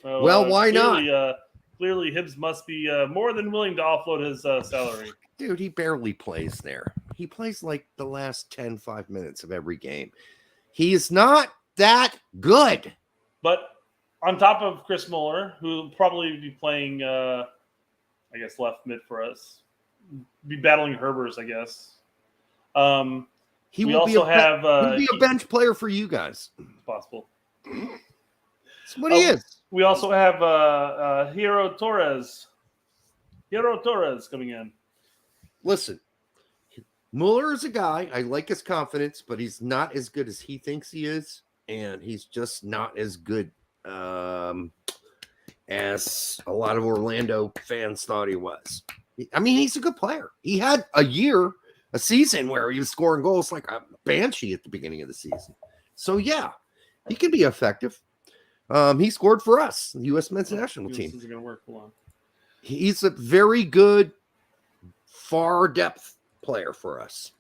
A: Well, why not?
B: Clearly, Hibbs must be more than willing to offload his salary.
A: Dude, he barely plays there. He plays like the last 5 minutes of every game. He's not that good.
B: But on top of Chris Muller, who will probably be playing, I guess, left mid for us, be battling Herbers, I guess.
A: He will be a bench player for you guys.
B: Possible.
A: That's what he is.
B: We also have Hero Torres. Hero Torres coming in.
A: Listen, Mueller is a guy. I like his confidence, but he's not as good as he thinks he is. And he's just not as good as a lot of Orlando fans thought he was. I mean, he's a good player. He had a season where he was scoring goals like a banshee at the beginning of the season. So, yeah, he can be effective. He scored for us, the USMNT national team.
B: This isn't going to work. Hold on.
A: He's a very good far depth player for us.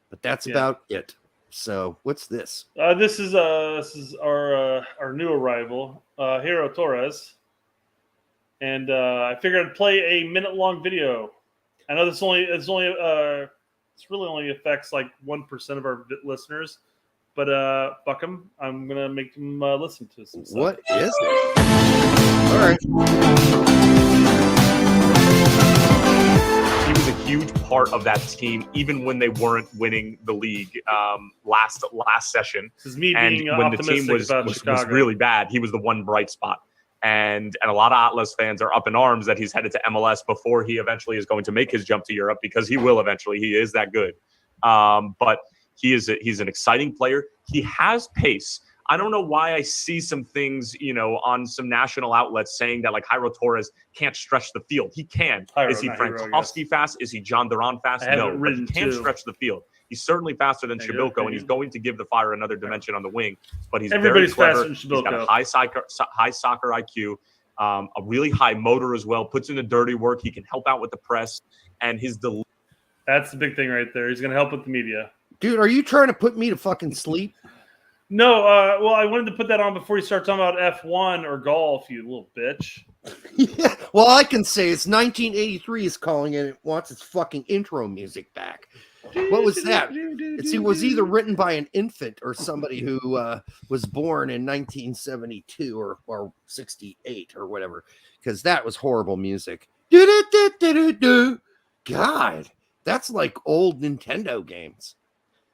A: But that's about it. So, what's this?
B: This is our new arrival, Hero Torres. And I figured I'd play a minute-long video. I know this really only affects like 1% of our listeners, but fuck them. I'm gonna make them listen to some stuff.
A: What is it? All right.
C: He was a huge part of that team, even when they weren't winning the league last session.
B: This is me being
C: when the team was really bad, he was the one bright spot. And a lot of Atlas fans are up in arms that he's headed to MLS before he eventually is going to make his jump to Europe, because he will eventually. He is that good. But he's an exciting player. He has pace. I don't know why I see some things, on some national outlets saying that like Jairo Torres can't stretch the field. He can. Is he Frankowski fast? Is he John Duran fast? No, but he can stretch the field. He's certainly faster than Shabilko, and he's going to give the Fire another dimension on the wing. But he's very clever. He's got a high soccer IQ, a really high motor as well. Puts in the dirty work. He can help out with the press, and his
B: That's the big thing right there. He's going to help with the media.
A: Dude, are you trying to put me to fucking sleep?
B: No, well, I wanted to put that on before you start talking about F1 or golf, you little bitch.
A: Yeah, well, I can say it's 1983 is calling and it wants its fucking intro music back. What was that? It was either written by an infant or somebody who was born in 1972 or 68 or whatever, because that was horrible music. God, that's like old Nintendo games.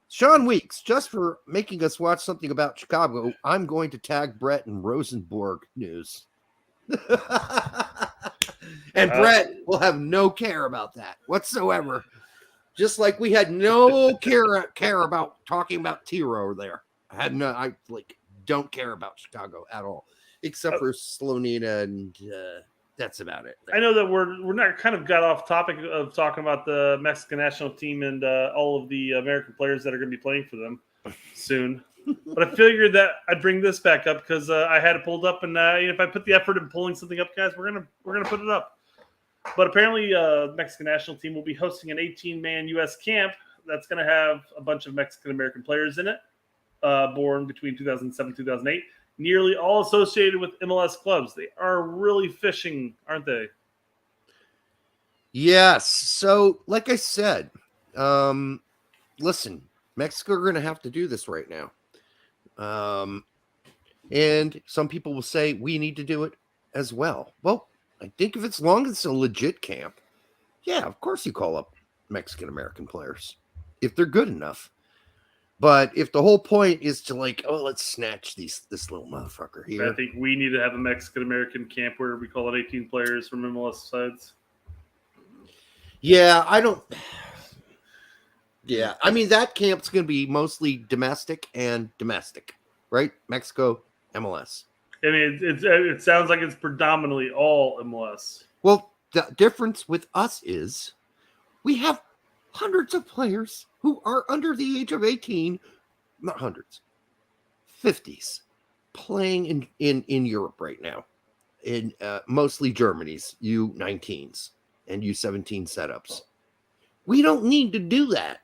A: Sean Weeks, just for making us watch something about Chicago, I'm going to tag Brett in Rosenborg news. And Brett will have no care about that whatsoever. Just like we had no care about talking about Tiro there. I don't care about Chicago at all, except for Slonina, and that's about it.
B: I know that we're not kind of got off topic of talking about the Mexican national team and all of the American players that are going to be playing for them soon. But I figured that I'd bring this back up because I had it pulled up, and if I put the effort in pulling something up, guys, we're gonna put it up. But apparently, the Mexican national team will be hosting an 18-man U.S. camp that's going to have a bunch of Mexican-American players in it, born between 2007 and 2008, nearly all associated with MLS clubs. They are really fishing, aren't they?
A: Yes. So, like I said, listen, Mexico are going to have to do this right now. And some people will say we need to do it as well. Well, I think if it's long as it's a legit camp, yeah, of course you call up Mexican-American players if they're good enough. But if the whole point is to let's snatch this little motherfucker here.
B: I think we need to have a Mexican-American camp where we call it 18 players from MLS sides.
A: Yeah, I mean, that camp's going to be mostly domestic, right? Mexico, MLS.
B: I mean, it sounds like it's predominantly all MLS.
A: Well, the difference with us is we have hundreds of players who are under the age of 18, not hundreds, 50s, playing in Europe right now, in mostly Germany's U19s and U17 setups. We don't need to do that.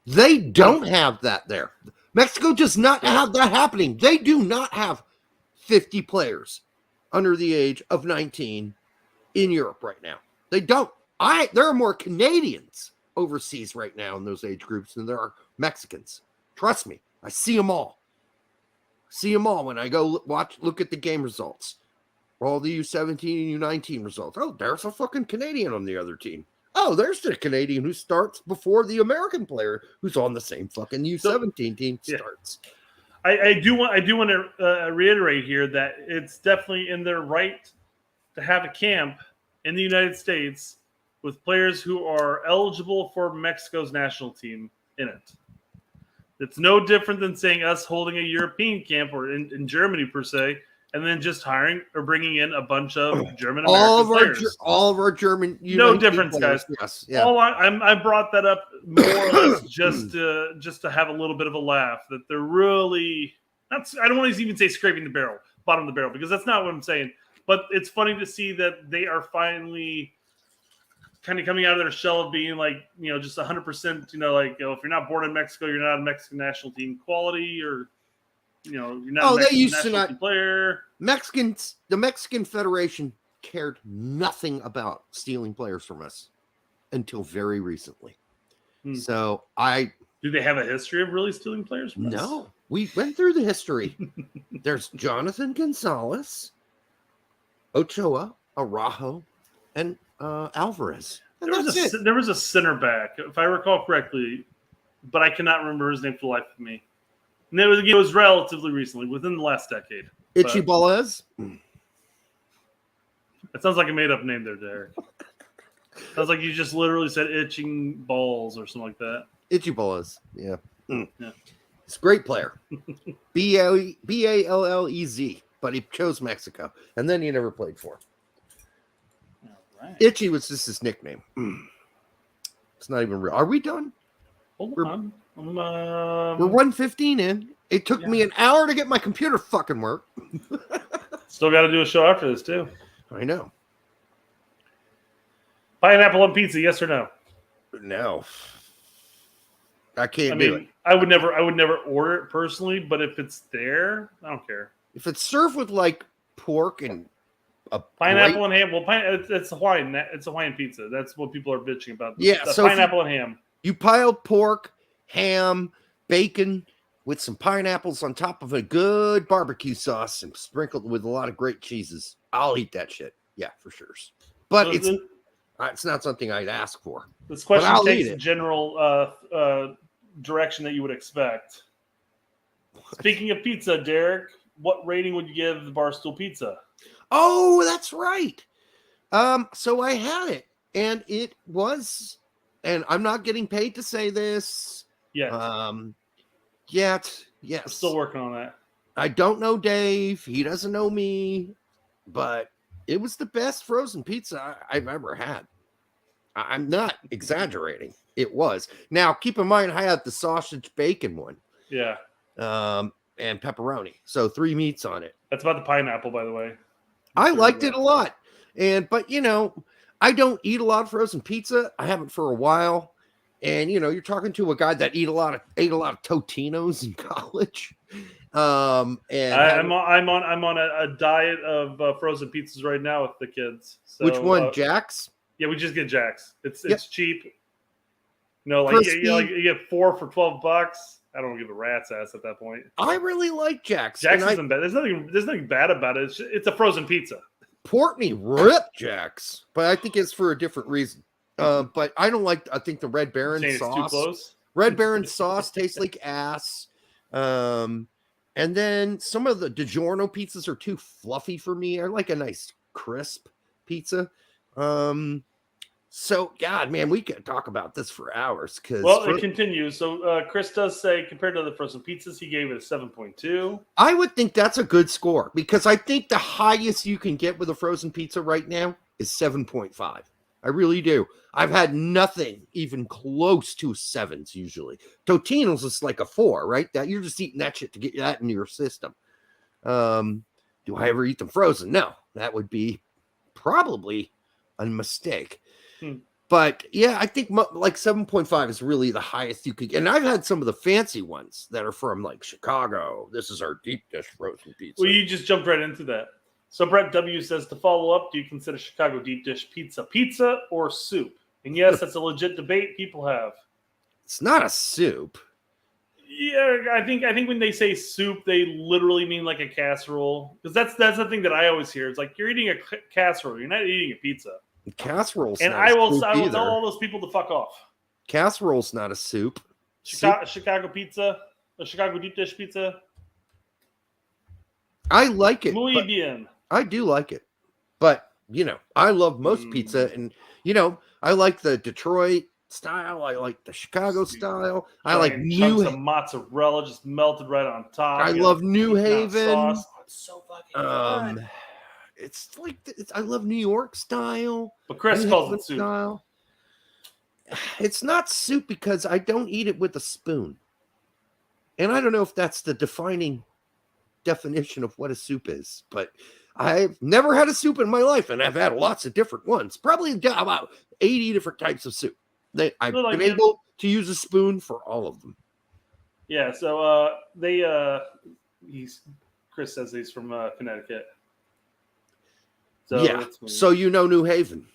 A: They don't have that there. Mexico does not have that happening. They do not have 50 players under the age of 19 in Europe right now. They don't. There are more Canadians overseas right now in those age groups than there are Mexicans. Trust me, I see them all. When I go look at the game results. All the U17 and U19 results. Oh, there's a fucking Canadian on the other team. Oh, there's the Canadian who starts before the American player who's on the same fucking U17 team starts.
B: I do want to reiterate here that it's definitely in their right to have a camp in the United States with players who are eligible for Mexico's national team in it. It's no different than saying us holding a European camp or in Germany per se, and then just hiring or bringing in a bunch of German American players.
A: All of our German.
B: No difference, players. Guys.
A: Yes, yeah.
B: I brought that up more or less just to have a little bit of a laugh that they're really not. I don't want to even say scraping the bottom of the barrel, because that's not what I'm saying. But it's funny to see that they are finally kind of coming out of their shell of being just 100%. If you're not born in Mexico, you're not a Mexican national team quality, or you're not a Mexican national team player.
A: The Mexican Federation cared nothing about stealing players from us until very recently. So
B: do they have a history of really stealing players from us?
A: No, we went through the history. There's Jonathan Gonzalez, Ochoa, Araujo, and Alvarez. And
B: there was a center back, if I recall correctly, but I cannot remember his name for the life of me. And it was relatively recently, within the last decade.
A: Itchy Balez?
B: That sounds like a made-up name there, Derek. Sounds like you just literally said itching balls or something like that.
A: Itchy Balez, yeah.
B: Yeah.
A: He's a great player. Ballez, but he chose Mexico, and then he never played for him.
B: Right.
A: Itchy was just his nickname. It's not even real. Are we done?
B: Hold on.
A: We're 1:15 in. It took me an hour to get my computer fucking work.
B: Still got to do a show after this too.
A: I know.
B: Pineapple on pizza, yes or no?
A: No. I can't do it.
B: I would never order it personally, but if it's there, I don't care.
A: If it's served with like pork and a
B: pineapple and ham, well, it's Hawaiian. It's Hawaiian pizza. That's what people are bitching about.
A: Yeah,
B: the
A: so
B: pineapple and ham.
A: You pile pork, ham, bacon with some pineapples on top of a good barbecue sauce and sprinkled with a lot of great cheeses. I'll eat that shit. Yeah, for sure. But it's not something I'd ask for.
B: This question takes a general direction that you would expect. Speaking of pizza, Derek, what rating would you give the Barstool Pizza?
A: Oh, that's right. So I had it, and it was, and I'm not getting paid to say this.
B: Yet.
A: Yes.
B: I'm still working on that.
A: I don't know Dave. He doesn't know me, but it was the best frozen pizza I've ever had. I'm not exaggerating. It was. Now, keep in mind, I had the sausage bacon one.
B: Yeah.
A: And pepperoni. So 3 meats on it.
B: That's about the pineapple, by the way.
A: I liked it a lot. But you know, I don't eat a lot of frozen pizza. I haven't for a while. And you know, you're talking to a guy that ate a lot of Totinos in college. And
B: I'm on a diet of frozen pizzas right now with the kids. So,
A: which one, Jack's?
B: Yeah, we just get Jack's. It's cheap. No, like you get 4 for $12. I don't give a rat's ass at that point.
A: I really like Jack's.
B: Jack's isn't bad. There's nothing bad about it. It's a frozen pizza.
A: Portney ripped Jack's, but I think it's for a different reason. But I don't like. I think the Red Baron sauce.
B: Too close?
A: Red Baron sauce tastes like ass. And then some of the DiGiorno pizzas are too fluffy for me. I like a nice crisp pizza. So, God, man, we could talk about this for hours.
B: It continues. So, Chris does say, compared to the frozen pizzas, he gave it a 7.2.
A: I would think that's a good score because I think the highest you can get with a frozen pizza right now is 7.5. I really do. I've had nothing even close to 7s usually. Totino's is like a 4, right? That you're just eating that shit to get that into your system. Do I ever eat them frozen? No, that would be probably a mistake. But yeah, I think like 7.5 is really the highest you could get. And I've had some of the fancy ones that are from like Chicago. This is our deep dish frozen pizza.
B: Well, you just jumped right into that. So Brett W says, to follow up, do you consider Chicago deep dish pizza or soup? And yes, that's a legit debate people have.
A: It's not a soup.
B: Yeah, I think when they say soup, they literally mean like a casserole. Because that's the thing that I always hear. It's like you're eating a casserole. You're not eating a pizza.
A: Casserole's
B: and
A: not
B: I will
A: either.
B: tell all those people to fuck off.
A: Casserole's not a soup.
B: Chicago pizza, a Chicago deep dish pizza.
A: I like it.
B: Muy bien.
A: I do like it, but you know, I love most pizza, and you know, I like the Detroit style. I like the Chicago style. I like
B: chunks of mozzarella just melted right on top.
A: I love New Haven.
B: Sauce. Oh, it's so fucking good.
A: It's like I love New York style.
B: But Chris calls it soup.
A: Style. It's not soup because I don't eat it with a spoon. And I don't know if that's the defining definition of what a soup is, but I've never had a soup in my life, and I've had lots of different ones. Probably about 80 different types of soup. I've been able to use a spoon for all of them.
B: Yeah, so Chris says he's from Connecticut. So
A: yeah, so you know New Haven.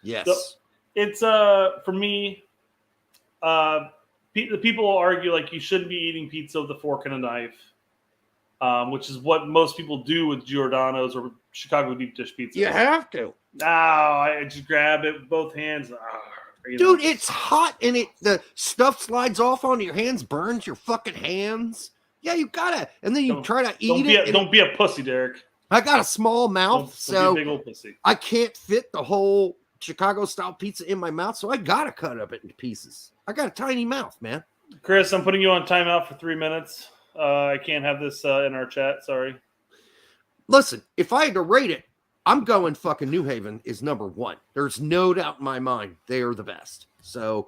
A: Yes.
B: So it's for me, the people will argue like you shouldn't be eating pizza with a fork and a knife, which is what most people do with Giordano's or Chicago deep dish pizza.
A: You have to.
B: No, I just grab it with both hands.
A: Dude, it's hot and the stuff slides off onto your hands, burns your fucking hands. Yeah, you gotta, and then you try to eat it.
B: Don't be a pussy, Derek.
A: I got a small mouth,
B: don't be a big old pussy.
A: I can't fit the whole Chicago style pizza in my mouth, so I gotta cut up it into pieces. I got a tiny mouth, man.
B: Chris, I'm putting you on timeout for 3 minutes. I can't have this in our chat. Sorry.
A: Listen, if I had to rate it, I'm going fucking New Haven is number one. There's no doubt in my mind they are the best. So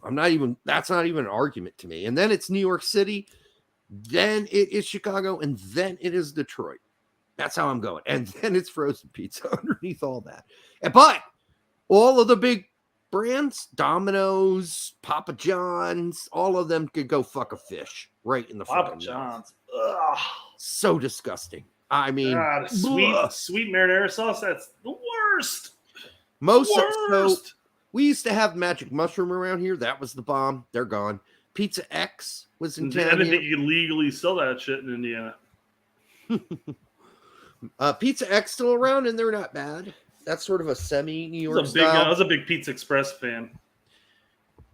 A: that's not even an argument to me. And then it's New York City, then it is Chicago, and then it is Detroit. That's how I'm going. And then it's frozen pizza underneath all that. But all of the big brands, Domino's, Papa John's, all of them could go fuck a fish right in the
B: Papa John's. Ugh.
A: So disgusting. I mean,
B: God, sweet marinara sauce, that's the worst.
A: So we used to have Magic Mushroom around here. That was the bomb. They're gone. Pizza X was in town.
B: I didn't think you could legally sell that shit in Indiana.
A: Pizza X still around, and they're not bad. That's sort of a semi-New York style.
B: I was a big Pizza Express fan.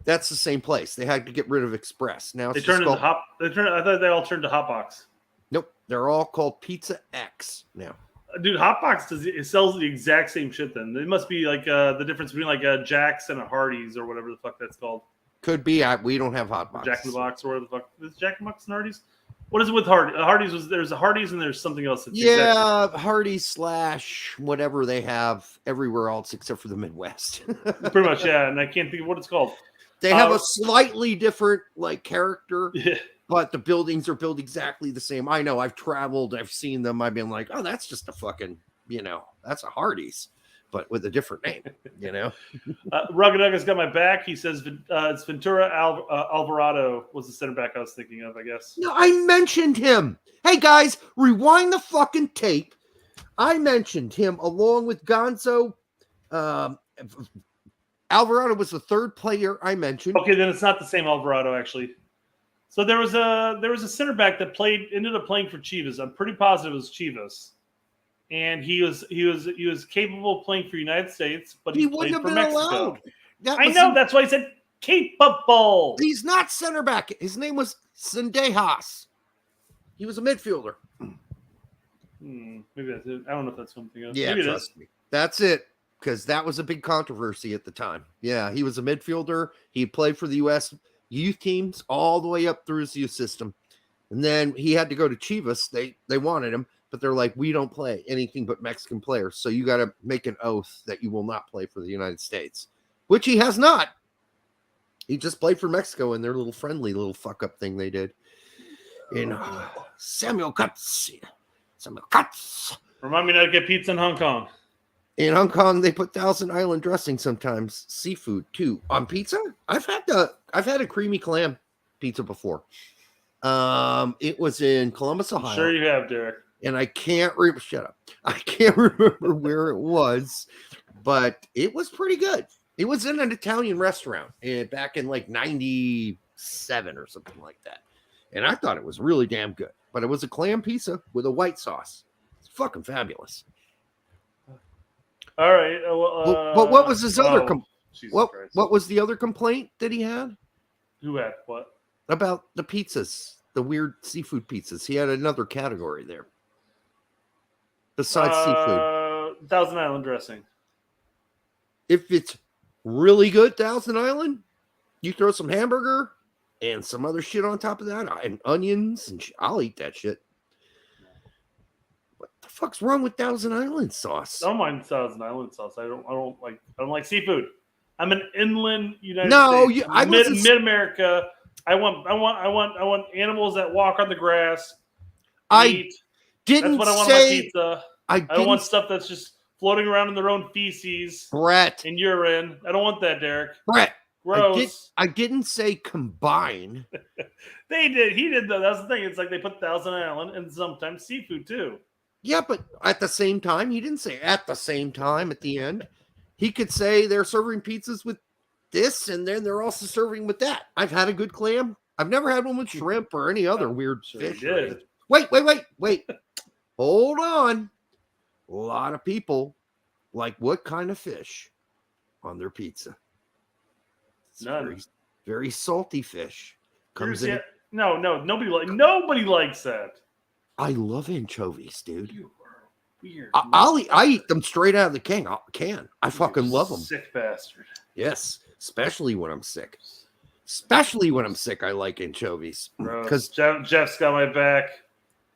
A: That's the same place. They had to get rid of Express. Now
B: I thought they all turned to Hotbox.
A: Nope, they're all called Pizza X now.
B: Dude, Hotbox sells the exact same shit. Then it must be like the difference between like a Jack's and a Hardee's or whatever the fuck that's called.
A: Could be. We don't have Hotbox.
B: Jack in the Box or whatever the fuck is Jack in the Box and Hardee's. What is it with Hardee's? There's a Hardee's and there's something else.
A: That's Hardee's / whatever they have everywhere else except for the Midwest.
B: Pretty much, yeah. And I can't think of what it's called.
A: They have a slightly different like character,
B: yeah.
A: But the buildings are built exactly the same. I know. I've traveled. I've seen them. I've been like, oh, that's just a fucking, that's a Hardee's, but with a different name,
B: Rugged Douglas got my back. He says it's Ventura Alvarado was the center back I was thinking of, I guess.
A: No, I mentioned him. Hey, guys, rewind the fucking tape. I mentioned him along with Gonzo. Alvarado was the third player I mentioned.
B: Okay, then it's not the same Alvarado, actually. So there was a center back that ended up playing for Chivas. I'm pretty positive it was Chivas. And he was capable of playing for the United States, but he played for Mexico. I know, that's why I said capable.
A: He's not center back. His name was Sendejas. He was a midfielder.
B: Maybe that's it. I don't know if that's something else.
A: Yeah, trust me. That's it, because that was a big controversy at the time. Yeah, he was a midfielder. He played for the U.S. youth teams all the way up through his youth system. And then he had to go to Chivas. They wanted him. But they're like, we don't play anything but Mexican players. So you got to make an oath that you will not play for the United States, which he has not. He just played for Mexico in their little friendly little fuck up thing they did. In Samuel Cuts.
B: Remind me not to get pizza in Hong Kong.
A: In Hong Kong, they put Thousand Island dressing sometimes. Seafood too on pizza. I've had a creamy clam pizza before. It was in Columbus, Ohio.
B: Sure you have, Derek.
A: And I can't shut up. I can't remember where it was, but it was pretty good. It was in an Italian restaurant back in like 97 or something like that. And I thought it was really damn good. But it was a clam pizza with a white sauce. It's fucking fabulous.
B: All right.
A: But what was his other what was the other complaint that he had?
B: Who had what?
A: About the pizzas, the weird seafood pizzas. He had another category there. Besides seafood.
B: Thousand Island dressing.
A: If it's really good, Thousand Island, you throw some hamburger and some other shit on top of that, and onions, and I'll eat that shit. What the fuck's wrong with Thousand Island sauce?
B: I don't mind Thousand Island sauce. I don't like seafood. I'm an inland United States. Mid America. I want animals that walk on the grass. Eat. That's what I want on my pizza. I don't want stuff that's just floating around in their own feces,
A: Brett,
B: and urine. I don't want that, Derek.
A: Brett,
B: gross.
A: I didn't say combine.
B: They did. He did though. That's the thing. It's like they put Thousand Island and sometimes seafood too.
A: Yeah, but at the same time, he didn't say at the same time at the end. He could say they're serving pizzas with this, and then they're also serving with that. I've had a good clam. I've never had one with shrimp or any other weird fish. Wait. Hold on. A lot of people like what kind of fish on their pizza? It's
B: None.
A: Very salty fish. Comes in.
B: No, nobody likes that.
A: I love anchovies, dude.
B: You are weird.
A: I eat them straight out of the can. I fucking love them.
B: Sick bastard.
A: Yes, especially when I'm sick. Especially when I'm sick, I like anchovies.
B: Because Jeff's got my back.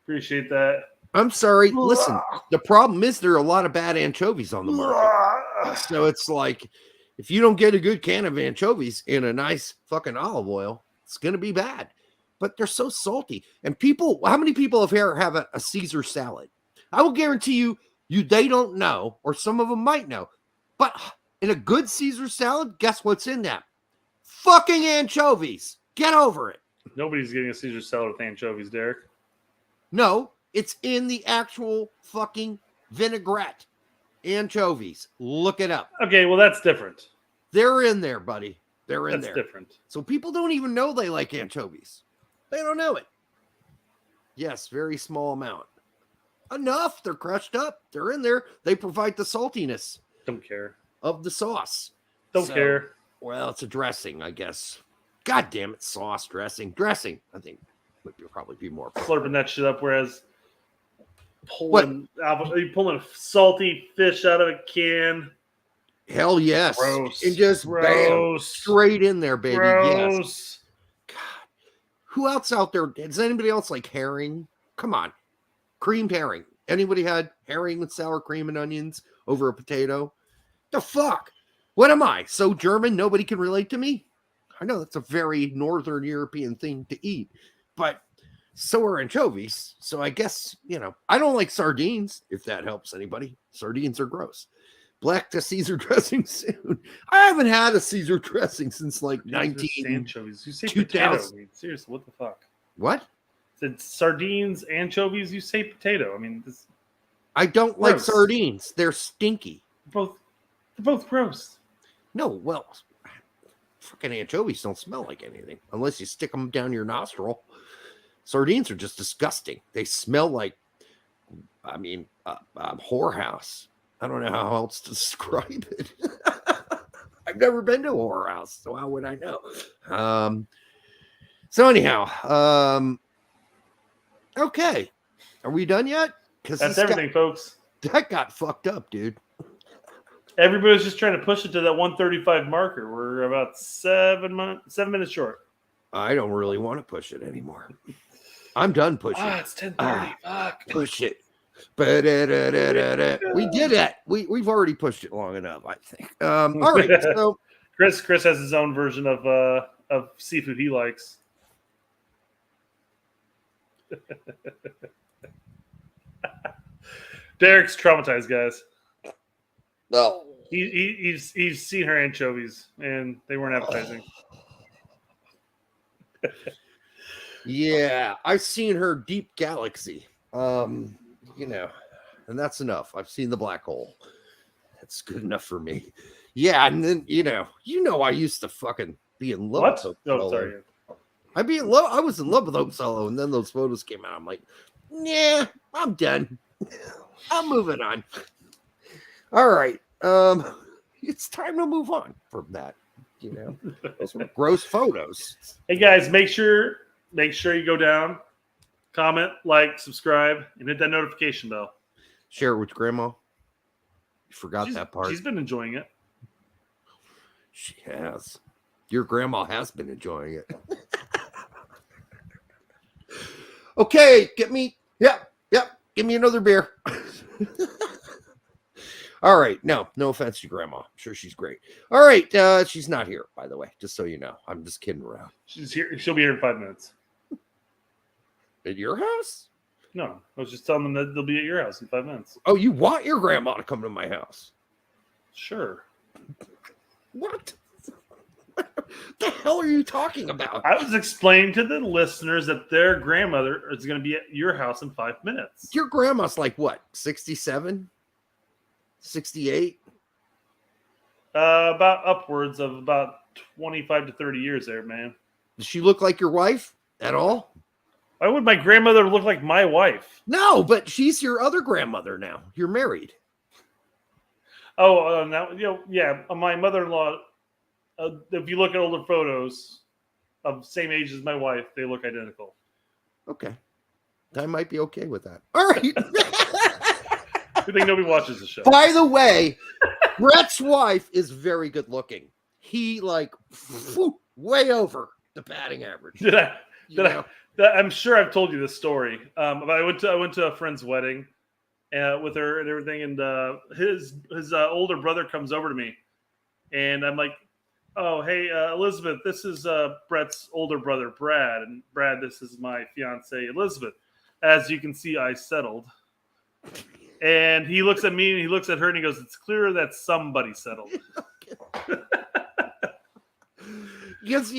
B: Appreciate that.
A: I'm sorry. Listen, the problem is there are a lot of bad anchovies on the market. So it's like, if you don't get a good can of anchovies in a nice fucking olive oil, it's going to be bad. But they're so salty. And people, how many people have a Caesar salad? I will guarantee you they don't know, or some of them might know. But in a good Caesar salad, guess what's in that? Fucking anchovies. Get over it.
B: Nobody's getting a Caesar salad with anchovies, Derek.
A: No, it's in the actual fucking vinaigrette. Anchovies. Look it up.
B: Okay, well, that's different.
A: They're in there, buddy. They're in there.
B: That's different.
A: So people don't even know they like anchovies. They don't know it. Yes, very small amount. Enough. They're crushed up. They're in there. They provide the saltiness.
B: Don't care.
A: Of the sauce.
B: Don't care.
A: Well, it's a dressing, I guess. God damn it. Sauce, dressing. Dressing, I think, would probably be more.
B: Slurping that shit up, whereas pulling a salty fish out of a can.
A: Hell yes.
B: Gross.
A: And just bam, straight in there, baby.
B: Gross.
A: Yes. God. Who else out there? Does anybody else like herring? Come on. Creamed herring. Anybody had herring with sour cream and onions over a potato? The fuck? What am I? So German, nobody can relate to me? I know that's a very Northern European thing to eat, but so are anchovies. So I guess, I don't like sardines, if that helps anybody. Sardines are gross. Black to Caesar dressing soon. I haven't had a Caesar dressing since like 19.
B: Anchovies. You say potato. I mean, seriously, what the fuck?
A: What?
B: It's sardines, anchovies. You say potato. I mean,
A: I don't like sardines. They're stinky.
B: They're both gross.
A: No, well, fucking anchovies don't smell like anything unless you stick them down your nostril. Sardines are just disgusting. They smell like, whorehouse. I don't know how else to describe it. I've never been to a whorehouse, so how would I know? So anyhow, okay. Are we done yet? Because
B: that's everything, folks.
A: That got fucked up, dude.
B: Everybody's just trying to push it to that 135 marker. We're about 7 minutes short.
A: I don't really want to push it anymore. I'm done pushing.
B: It's 10:30. Fuck.
A: Push it. We did it. We've already pushed it long enough, I think. All right. So
B: Chris has his own version of seafood he likes. Derek's traumatized, guys.
A: No.
B: He's seen her anchovies and they weren't appetizing.
A: Yeah, I've seen her Deep Galaxy. And that's enough. I've seen the black hole. That's good enough for me. Yeah, and then I used to fucking be in love with Hope Solo.
B: Sorry.
A: I was in love with Hope Solo, and then those photos came out. I'm like, yeah, I'm done. I'm moving on. All right. It's time to move on from that. Those were gross photos.
B: Hey guys, make sure you go down, comment, like, subscribe, and hit that notification bell.
A: Share it with Grandma. You forgot that part.
B: She's been enjoying it.
A: She has. Your grandma has been enjoying it. Okay, give me another beer. All right. No offense to Grandma. I'm sure she's great. All right. She's not here, by the way, just so you know. I'm just kidding around.
B: She's here. She'll be here in 5 minutes.
A: At your house?
B: No, I was just telling them that they'll be at your house in 5 minutes.
A: Oh, you want your grandma to come to my house?
B: Sure.
A: What? What the hell are you talking about?
B: I was explaining to the listeners that their grandmother is going to be at your house in 5 minutes.
A: Your grandma's like what? 67? 68?
B: About upwards of about 25 to 30 years there, man.
A: Does she look like your wife at all?
B: Why would my grandmother look like my wife?
A: No, but she's your other grandmother now. You're married.
B: Oh, now yeah. My mother-in-law. If you look at older photos of same age as my wife, they look identical.
A: Okay, I might be okay with that. All right.
B: Good thing nobody watches the show.
A: By the way, Brett's wife is very good looking. He way over the batting average.
B: I'm sure I've told you this story. But I went to a friend's wedding with her and everything, and his older brother comes over to me, and I'm like, "Oh, hey, Elizabeth, this is Brett's older brother, Brad, and Brad, this is my fiance, Elizabeth. As you can see, I settled." And he looks at me and he looks at her and he goes, "It's clear that somebody settled."
A: Because,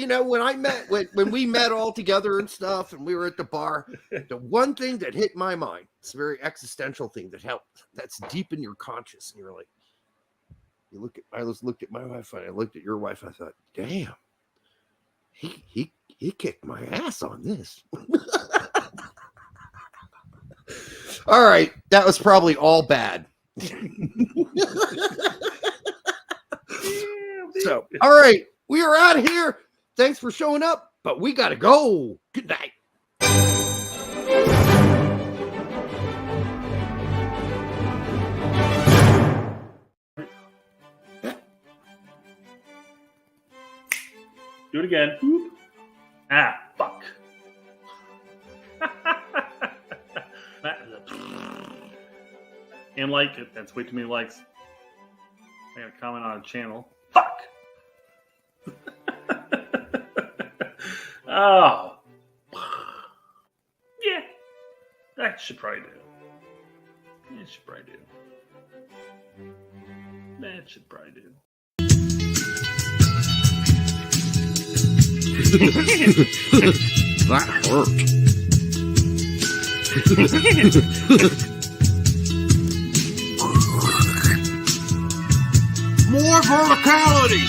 A: when we met all together and stuff and we were at the bar, the one thing that hit my mind, it's a very existential thing that's deep in your conscious. And you're like, I looked at my wife and I looked at your wife. I thought, damn, he kicked my ass on this. All right. That was probably all bad. So, all right. We are out of here. Thanks for showing up, but we got to go. Good night.
B: Do it again. Ah, fuck. And like it. That's way too many likes. I got a comment on a channel. Fuck. Oh. Yeah. That should probably do. That should probably do.
A: That hurt. More verticality.